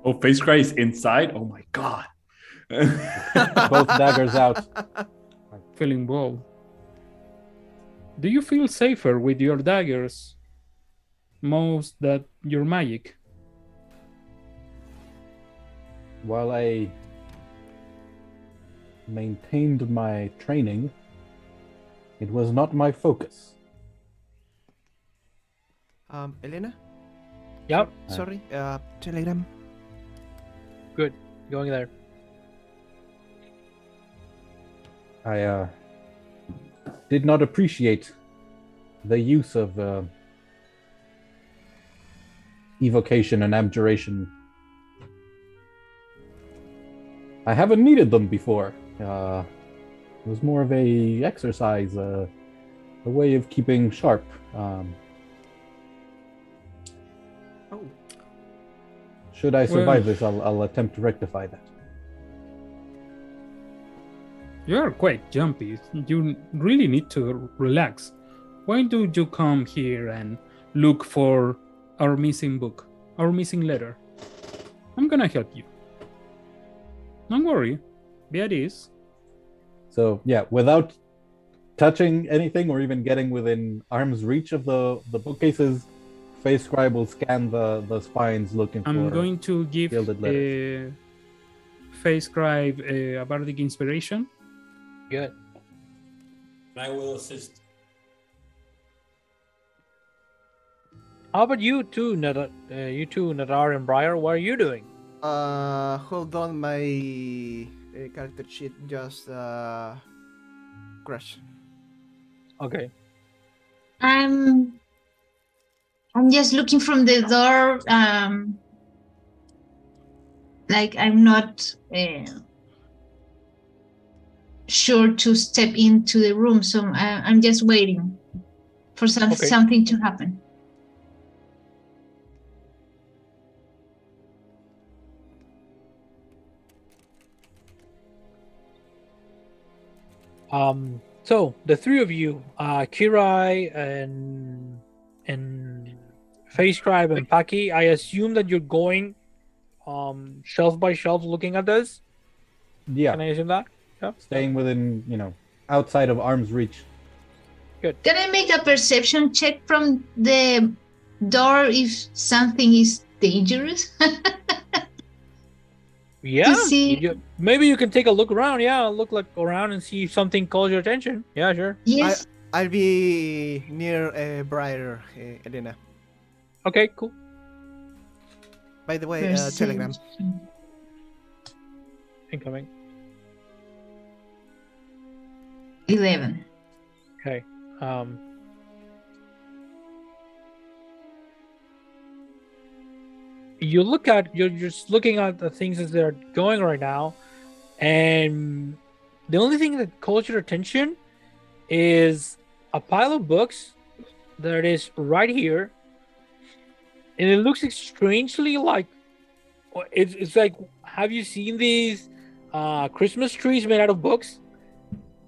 Oh, face cry is inside? Oh my god. Both daggers out. Feeling bold. Do you feel safer with your daggers most than your magic? while I maintained my training, it was not my focus. Helena? Yep. Sorry, telegram. Good. Going there. I did not appreciate the use of evocation and abjuration. I haven't needed them before. It was more of a exercise, a way of keeping sharp. Should I survive this, I'll attempt to rectify that. You're quite jumpy. You really need to relax. Why do you come here and look for our missing book, our missing letter? I'm gonna help you. Don't worry. Be at ease. So yeah, without touching anything or even getting within arm's reach of the bookcases, Face Scribe will scan the spines looking for. I'm going to give gilded letters. Face Scribe a bardic inspiration. Good. I will assist. How about you two, Nadar and Briar? What are you doing? Hold on, my character sheet just crashed. Okay. I'm just looking from the door. Like I'm not sure to step into the room, so I'm just waiting for something to happen. So the three of you, Kirai and Face Scribe and Paki, I assume that you're going shelf by shelf looking at this? Yeah. Can I assume that? Yeah. Staying within, outside of arm's reach. Good. Can I make a perception check from the door if something is dangerous? Yeah. See... Maybe you can take a look around. Yeah, look around and see if something calls your attention. Yeah, sure. Yes. I'll be near Briar, Helena. Okay, cool. By the way, telegram. Incoming. 11. Okay. You're just looking at the things as they're going right now, and the only thing that calls your attention is a pile of books that is right here, and it looks strangely like it's like, have you seen these Christmas trees made out of books?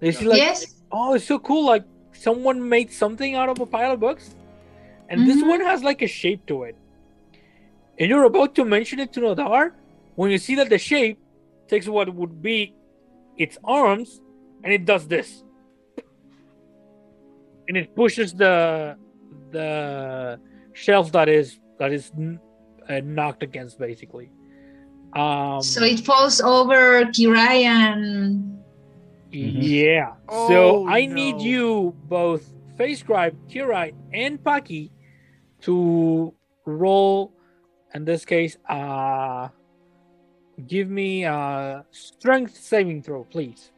They see like, yes. Oh, it's so cool! Like someone made something out of a pile of books, and this one has like a shape to it. And you're about to mention it to Nadar when you see that the shape takes what would be its arms and it does this. And it pushes the shelf that is knocked against, basically. So it falls over Kirai and... Yeah. So I need you, both Face Scribe, Kirai, and Paki, to roll... In this case, give me a strength saving throw, please.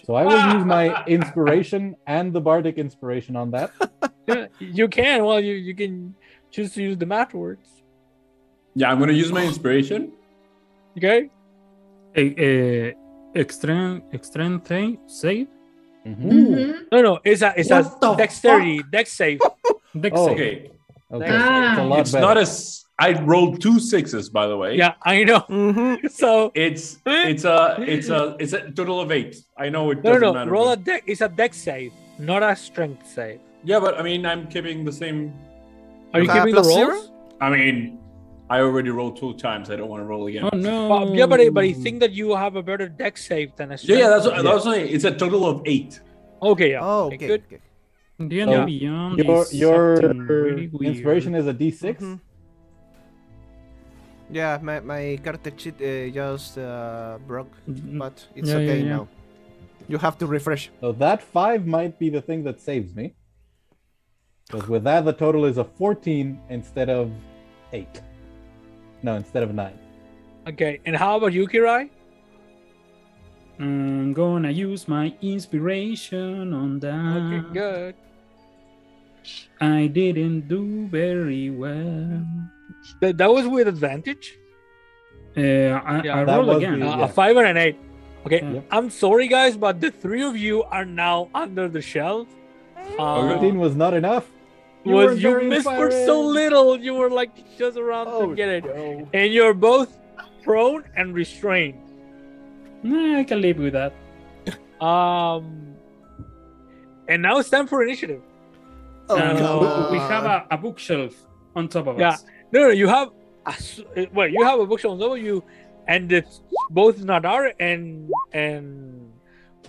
So I will use my inspiration and the bardic inspiration on that. Yeah, you can. Well, you can choose to use them afterwards. Yeah, I'm going to use my inspiration. Okay. Extreme thing save. No, it's a dexterity, dex save. Dex save. Okay. Okay, it's a lot It's better. not as I rolled 2 6s, by the way. Yeah, I know. So it's a total of 8. I know it doesn't no. matter. Roll but- a dex. It's a dex save, not a strength save. Yeah, but I mean, I'm keeping the same. Are you keeping the plus rolls? 0? I mean, I already rolled 2 times. I don't want to roll again. Oh no. Yeah, but I think that you have a better dex save than a strength. Yeah, that's what saying. It's a total of 8. Okay, yeah. Oh, Okay, okay. good. Okay. D&D Beyond Your is something really weird. inspiration is a D6. Yeah, my character sheet just broke, but it's Yeah, okay yeah, yeah. now. You have to refresh. So that 5 might be the thing that saves me. Because with that, the total is a 14 instead of 8. No, instead of 9. Okay, and how about you, Kirai? I'm gonna use my inspiration on that. Okay, good. I didn't do very well. That was with advantage? I Yeah, roll was again. the- A Yeah. 5 and an 8. Okay, Yep. I'm sorry, guys, but the 3 of you are now under the shelf. 15 was not enough. Was weren't you very missed for so inspiring. little? You were like just around to get it, and you're both prone and restrained. Nah, I can live with that. And now it's time for initiative. Oh, And God. we have a bookshelf on top of Yeah, us. no, you have you have a bookshelf on top of you, and it's both Nadar and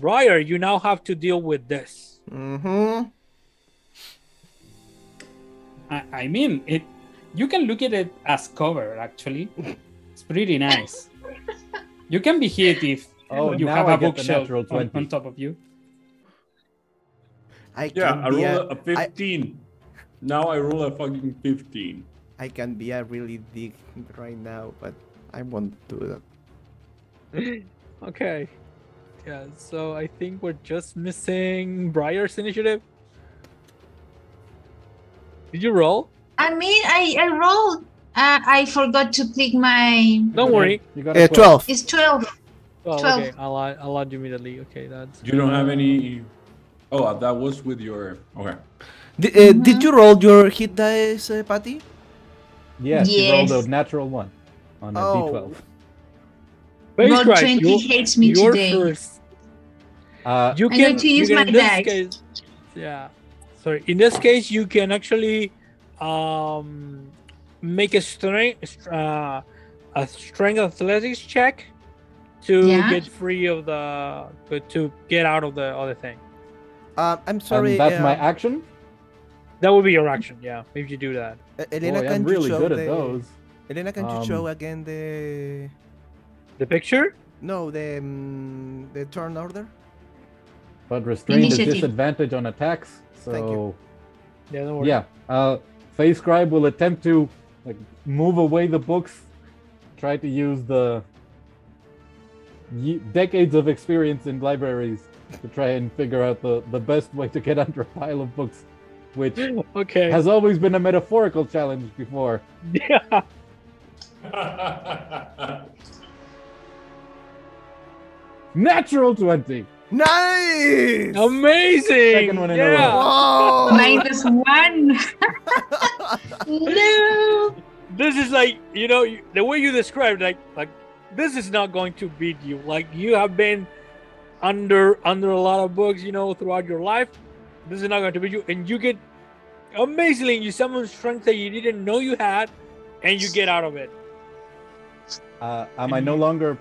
Briar. You now have to deal with this. Mm-hmm. I mean, it. You can look at it as cover. Actually, it's pretty nice. You can be hit if you now have I a get the bookshelf natural 20. on top of you. I Yeah, can I be roll a 15. Now I roll a fucking 15. I can be a really dick right now, but I won't do that. Okay. Yeah, so I think we're just missing Briar's initiative. Did you roll? I mean, I rolled. I forgot to click my. Don't worry. You got a 12. It's 12. Oh, 12. okay. I'll add you immediately. Okay, that's. You don't have any. Oh, that was with your. Okay. Did you roll your hit dice, Patty? Yes, you rolled Yes. a natural 1 on a Oh. D12. Face Roll Christ, 20 hates me you're today. first. Uh, You I'm can. going to use you can my in this dice. case, yeah. Sorry. In this case, you can actually make a strength athletics check to Yeah. get free of to get out of the other thing. I'm sorry. and that's my action? That would be your action, yeah. If you do that. Elena, Boy, can I'm you really show good the... at those. Elena, can you show again the... The picture? No, the turn order? But restrained is Initiative. disadvantage on attacks. So Thank you. Yeah, don't worry. yeah, Face Scribe will attempt to move away the books, try to use the decades of experience in libraries to try and figure out the best way to get under a pile of books, which Okay. has always been a metaphorical challenge before. Yeah. Natural 20. Nice! Amazing. Second one in a yeah. row. Whoa! -1. No. This is like, the way you described, like this is not going to beat you. Like you have been under a lot of books, throughout your life. This is not going to beat you, and you get amazingly, you summon strength that you didn't know you had, and you get out of it. Am I no longer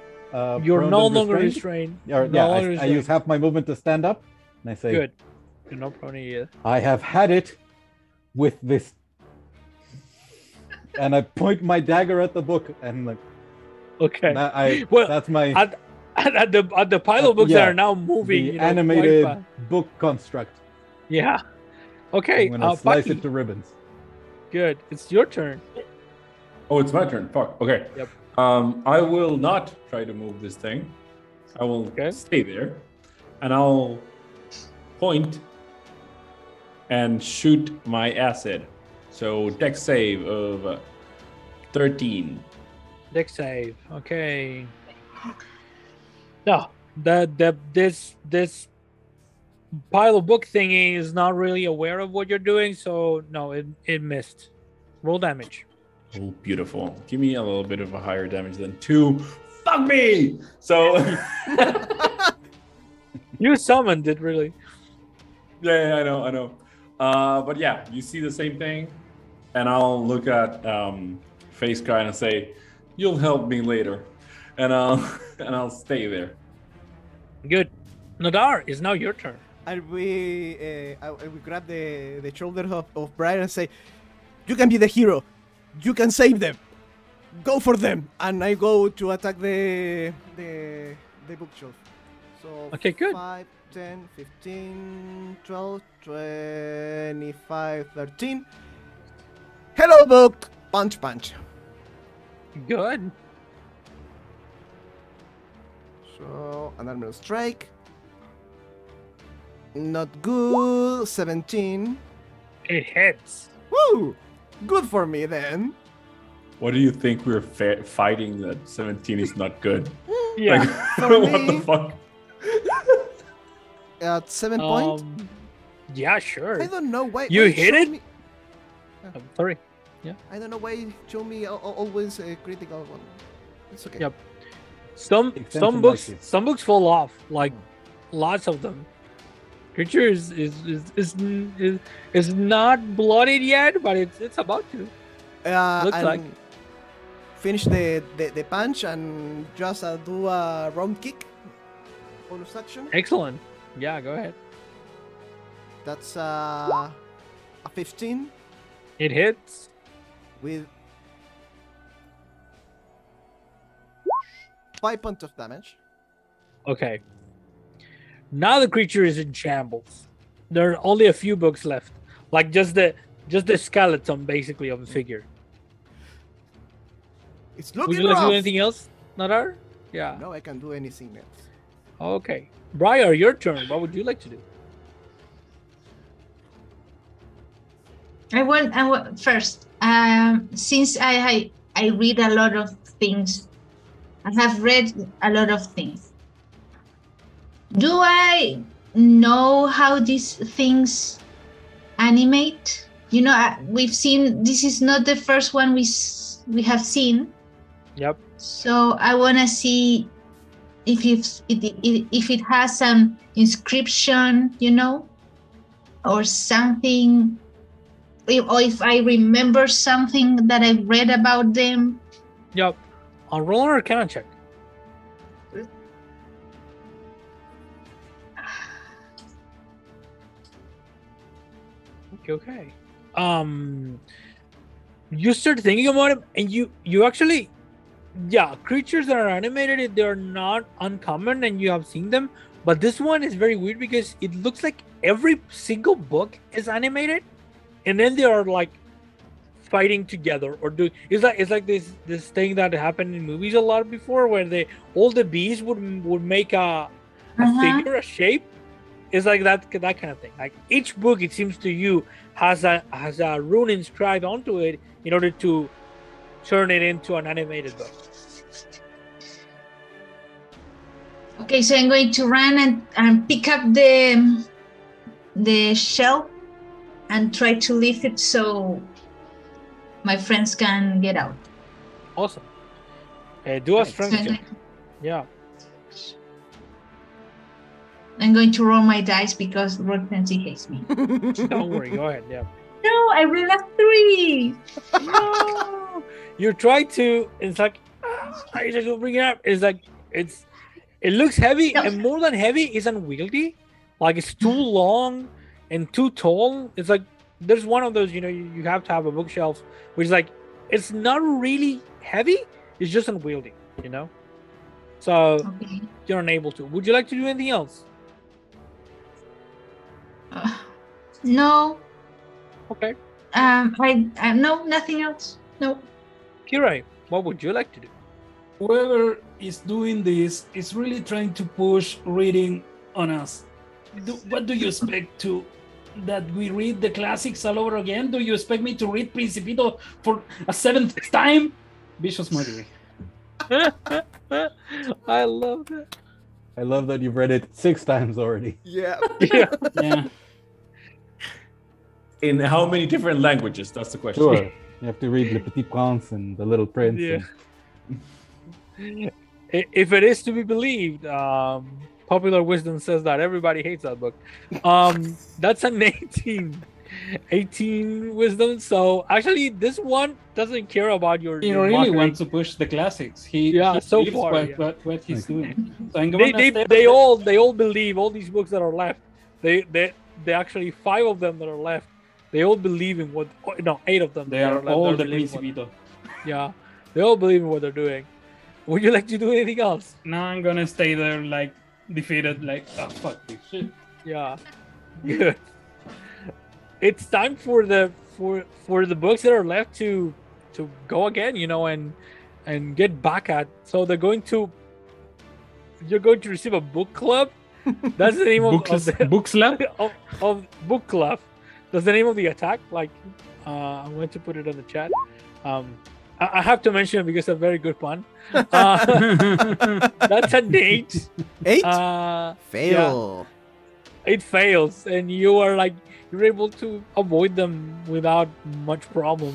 You're prone no and longer restrained? restrained. Or, No longer I restrained. use half my movement to stand up, and I say, Good. You're not prone either. I have had it with this. And I point my dagger at the book, and Okay. well, that's my At the pile of books yeah, that are now moving, the quite animated fast. book construct. Yeah. Okay. I'm gonna slice Paki, it to ribbons. good. It's your turn. Oh, it's my turn. Fuck. Okay. Yep. I will not try to move this thing. I will stay there, and I'll point and shoot my acid. So dex save of 13. Dex save. Okay. No, this pile of book thingy is not really aware of what you're doing, so no, it missed. Roll damage. Oh, beautiful. Give me a little bit of a higher damage than 2. Fuck me! So You summoned it, really. yeah, I know. But yeah, you see the same thing, and I'll look at Face Guy and say, "You'll help me later," and I'll stay there. Good. Nadar, it's now your turn. I will grab the shoulder of Brian and say, "You can be the hero. You can save them." Go for them, and I go to attack the bookshelf. So Okay, good. 5, 10, 15, 12, 25, 13. Hello, book. Punch, punch. Good. So an armor strike. Not good. 17. It hits. Woo! Good for me then. What do you think we're fighting that 17 is not good? Yeah. Like, For what me- the fuck? At 7 point. Yeah, sure. I don't know why. You why hit show it? me- Sorry. I don't know why it show me always a critical one. It's okay. Yep. Some Extension books like it. some books fall off, like lots of them. Creature is not bloodied yet, but it's about to. Looks and like. finish the punch and just do a round kick. Bonus action. Excellent. Yeah, go ahead. That's a 15 It hits. with 5 points of damage. Okay. Now the creature is in shambles. There are only a few books left, like just the skeleton, basically, of the figure. It's Would looking you like to rough. do anything else, Nadar? Yeah. No, I can do anything else. Okay. Briar, your turn. What would you like to do? I want first. Since I read a lot of things, I have read a lot of things. Do I know how these things animate? You know, we've seen. This is not the first one we have seen. Yep. So I want to see if it has some inscription, you know, or something. Or if I remember something that I've read about them. Yep. I'll roll an Arcana check. Okay. You start thinking about it, and you actually, yeah, creatures that are animated, they're not uncommon, and you have seen them. But this one is very weird because it looks like every single book is animated, and then they are like fighting together or do. It's like this thing that happened in movies a lot before, where all the bees would make a figure, a shape. It's like that kind of thing. Like each book, it seems to you, has a rune inscribed onto it in order to turn it into an animated book. Okay, so I'm going to run and pick up the shell and try to lift it so my friends can get out. Awesome. Do a strength So check. Yeah. I'm going to roll my dice because Rotency hates me. Don't worry. Go ahead. Yeah. No, I rolled a 3. No. You try to. It's like I just will bring it up. It's like it looks heavy, No. and more than heavy, it's unwieldy. Like it's too long and too tall. It's like there's one of those. You know, you have to have a bookshelf, which is like it's not really heavy. It's just unwieldy. You know. So Okay. you're unable to. Would you like to do anything else? No. Okay. I no, nothing else. No. Kirai, what would you like to do? Whoever is doing this is really trying to push reading on us. What do you expect to that we read the classics all over again? Do you expect me to read Principito for a 7th time? Vicious murder. I love that. I love that you've read it 6 times already. Yeah. Yeah. Yeah. In how many different languages? That's the question. Sure. You have to read Le Petit Prince and The Little Prince. Yeah. and- If it is to be believed, popular wisdom says that everybody hates that book. That's an 18 wisdom. So actually, this one doesn't care about your. He your really mockery. wants to push the classics. He So believes far, what he's doing. So I'm going They all believe all these books that are left. They actually 5 of them that are left. They all believe in what. No, 8 of them. They that are left, all they're the believing what- Principito. Yeah, They all believe in what they're doing. Would you like to do anything else? Now I'm gonna stay there, like defeated, like oh fuck this shit. Yeah. Good. It's time for the books that are left to go again, and get back at. So you're going to receive a book club. That's the name Book slap? of book club. That's the name of the attack. Like, I'm going to put it in the chat. I have to mention it because it's a very good pun. That's an 8. 8? Yeah, Fail. it fails, and you're able to avoid them without much problem.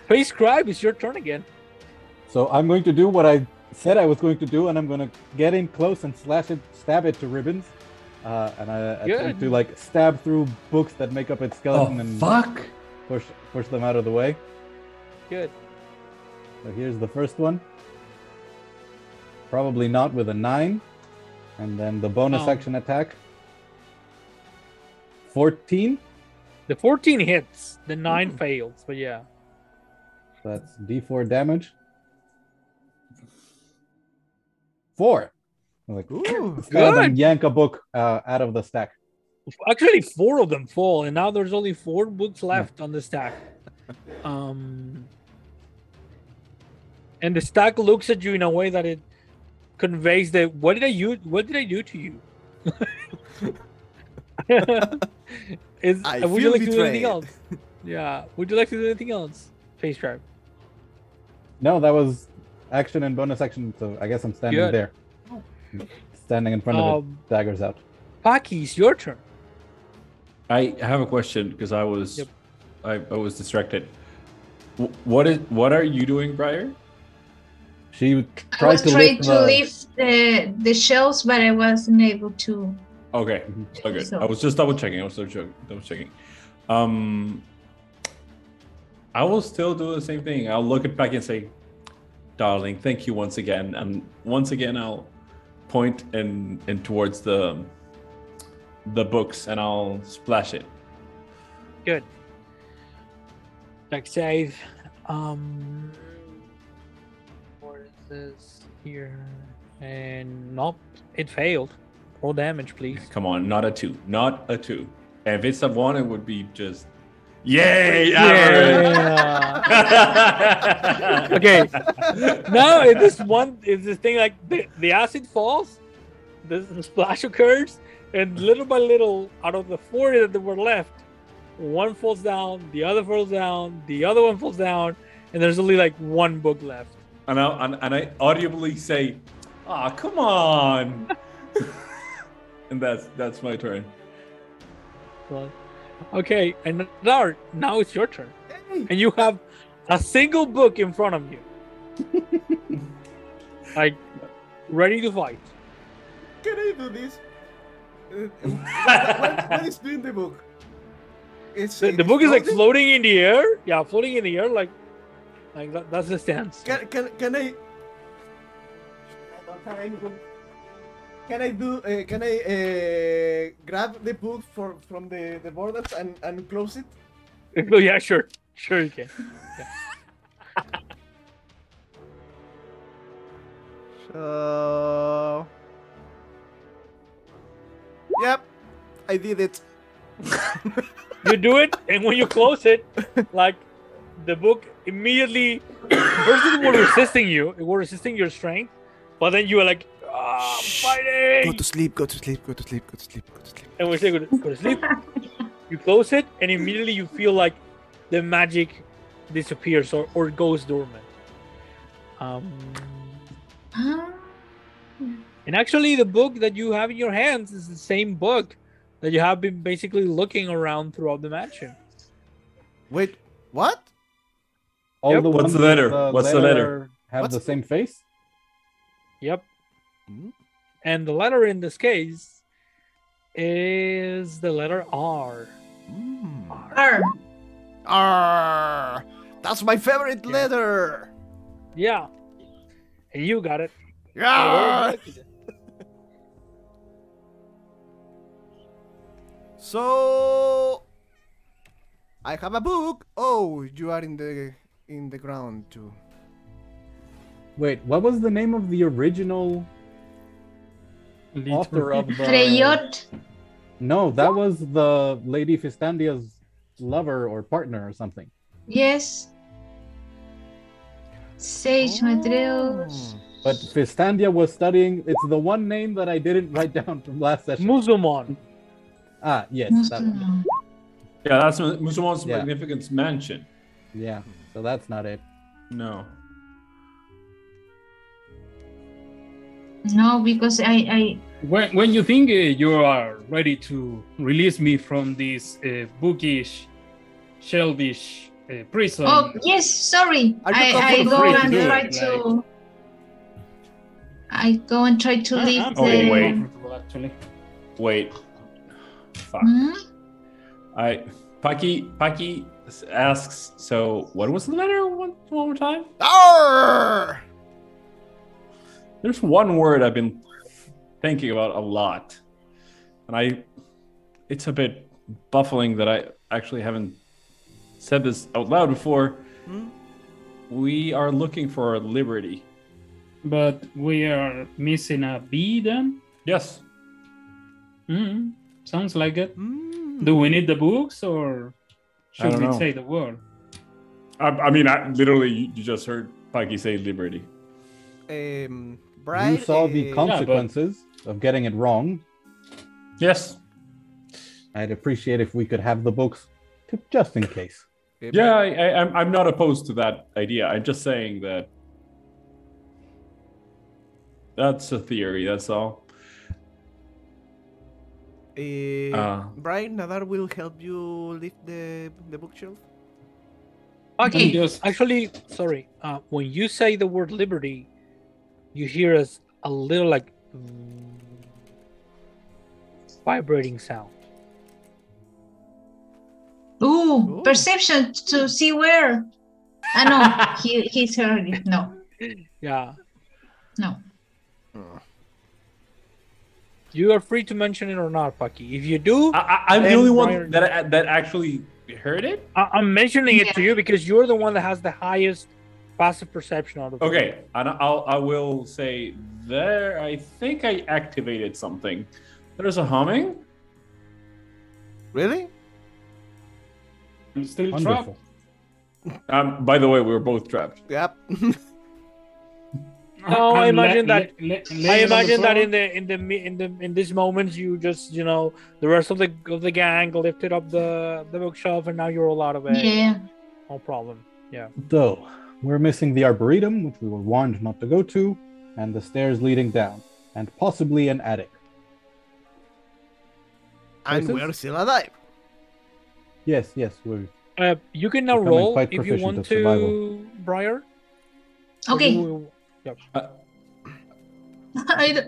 Face Scribe, it's your turn again. So I'm going to do what I said I was going to do, and I'm going to get in close and stab it to ribbons. And I attempt to stab through books that make up its skeleton and push them out of the way. Good. So here's the first one. Probably not with a 9. And then the bonus action attack. 14. The 14 hits. The 9 fails, but yeah. That's D4 damage. 4. Ooh, Stab and yank a book out of the stack. Actually, 4 of them fall, and now there's only 4 books left on the stack. And the stack looks at you in a way that it conveys that what did I do to you? Would you like to do anything else? Yeah. Would you like to do anything else? Face Drive. No, that was action and bonus action, so I guess I'm standing there. Standing in front of it, daggers out. Paki, it's your turn. I have a question because I was distracted. What are you doing, Briar? She I was trying to lift the shelves, but I wasn't able to. Okay, okay. So. I was just double checking. I will still do the same thing. I'll look at Paki and say, "Darling, thank you once again." And once again, I'll point in towards the books and I'll splash it. Good. Deck save. What is this here? And nope, it failed. Roll damage, please. Come on, not a 2. Not a 2. And if it's a 1, it would be just yay! Yeah. Okay. Now if this thing like the acid falls, the splash occurs, and little by little, out of the 4 that were left, one falls down, the other falls down, the other one falls down, and there's only like 1 book left. And I audibly say, "Ah, come on!" And that's my turn. Well, okay, and now it's your turn, and you have a single book in front of you, like ready to fight. Can I do this? What is doing the book? The book is like floating in the air. Yeah, floating in the air, like that's the stance. Can I? Can I grab the book from the borders and close it? Oh, yeah, sure you can. Yeah. So, yep, I did it. You do it, and when you close it, like the book immediately, first it was resisting you, it was resisting your strength, but then you were like, I'm fighting. Go to sleep. And we say, go to sleep. You close it, and immediately you feel like the magic disappears or goes dormant. And actually, the book that you have in your hands is the same book that you have been basically looking around throughout the mansion. Wait, what? All the What's the letter? What's the letter? Have the same face? Yep. And the letter in this case is the letter R. R. That's my favorite letter. Yeah. And you got it. Yeah. So I have a book. Oh, you are in the ground too. Wait, what was the name of the original author of the... Freyot. No, that was the Lady Fistandia's lover or partner or something. Yes. Sage Matreus. But Fistandia was studying... It's the one name that I didn't write down from last session. Muzumon. Ah, yes, that one. Yeah, that's Musumon's Yeah. Magnificence Mansion. Yeah, so that's not it. No. No, because I When you think you are ready to release me from this bookish, shelvish prison, oh yes, sorry. Are you I go free to and do try it, to I go and try to leave I'm the Oh, wait. comfortable, actually. Wait. Fuck. Hmm? Paki asks, so what was the letter one more time? Arr! There's one word I've been thinking about a lot. And it's a bit baffling that I actually haven't said this out loud before. We are looking for liberty. But we are missing a B then? Yes. Sounds like it. Do we need the books or I should don't we know. say the word? I mean, literally, you just heard Paki say liberty. Brian, You saw the consequences of getting it wrong. Yes. I'd appreciate if we could have the books just in case. Yeah, I'm not opposed to that idea. I'm just saying that that's a theory, that's all. Brian, Nadar will help you lift the bookshelf. Okay. Just- Actually, sorry. When you say the word liberty, you hear a little like vibrating sound. Ooh, perception to see where. No, he's heard it. No, Yeah. no. You are free to mention it or not, Paki. If you do, I'm the then only one Brian- that actually heard it. I'm mentioning it to Yeah. you because you're the one that has the highest passive perception out of them. Okay, and I will say there. I think I activated something. There's a humming. Really? I'm still Wonderful. trapped. By the way, we were both trapped. Yep. No, I imagine that. I laying on the imagine that floor. in these moments you just the rest of the gang lifted up the bookshelf and now you're all out of it. Yeah. No problem. Yeah. So, we're missing the Arboretum, which we were warned not to go to, and the stairs leading down, and possibly an attic. And Choices? we're still alive. Yes, we're... You can now Becoming roll quite if you proficient want at survival. to, Briar. Okay.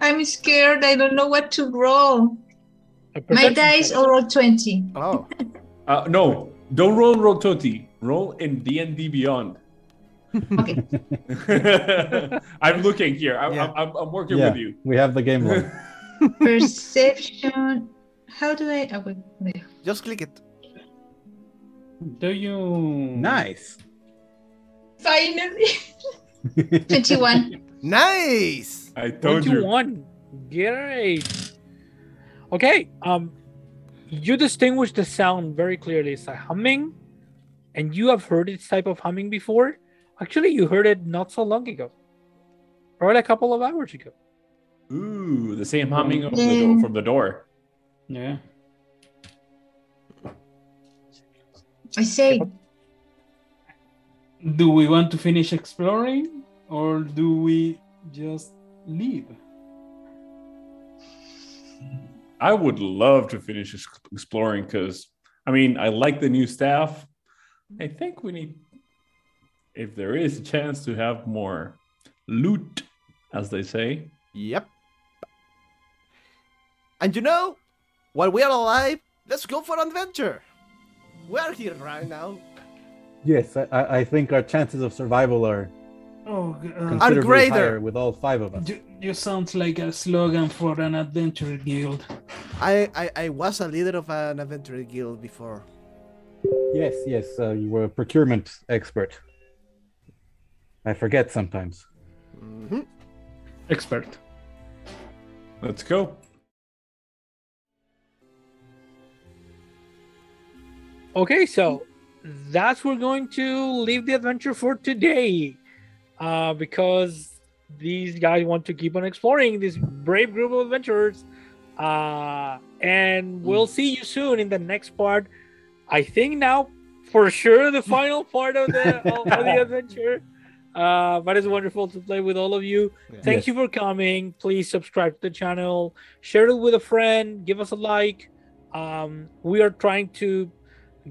I'm scared. I don't know what to roll. A My perception dice check. or roll 20. Oh. No, don't roll Rototi. Roll in D&D Beyond. Okay. I'm looking here. I'm working with you. We have the game log. Perception. How do I? Oh, wait, there. Just click it. Do you? Nice. Finally. 21. Nice. I told you. 21. Great. Okay. You distinguish the sound very clearly. It's a humming, and you have heard this type of humming before. Actually, you heard it not so long ago, probably a couple of hours ago. Ooh, the same humming of Yeah. from the door. Yeah. I say, Do we want to finish exploring, or do we just leave? I would love to finish exploring because, I mean, I like the new staff. I think we need, if there is a chance to have more loot, as they say. Yep. And while we are alive, let's go for adventure. We are here right now. Yes, I think our chances of survival are Oh, considerably greater. higher with all 5 of us. you sound like a slogan for an adventure guild. I was a leader of an adventure guild before. Yes, you were a procurement expert. I forget sometimes. Mhm. Expert. Let's go. Okay, so that's we're going to leave the adventure for today, because these guys want to keep on exploring this brave group of adventurers, and we'll see you soon in the next part. I think now for sure the final part of the adventure. But it's wonderful to play with all of you. Yeah. Thank you for coming. Please subscribe to the channel, share it with a friend, give us a like. We are trying to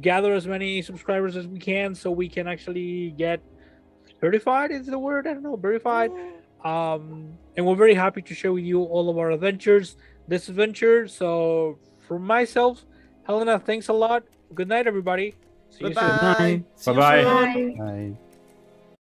gather as many subscribers as we can so we can actually get certified, is the word? I don't know, verified. And we're very happy to share with you all of our adventures this adventure. So for myself, Helena, thanks a lot. Good night, everybody. See you soon. Goodbye. See you Bye-bye. soon. Bye. I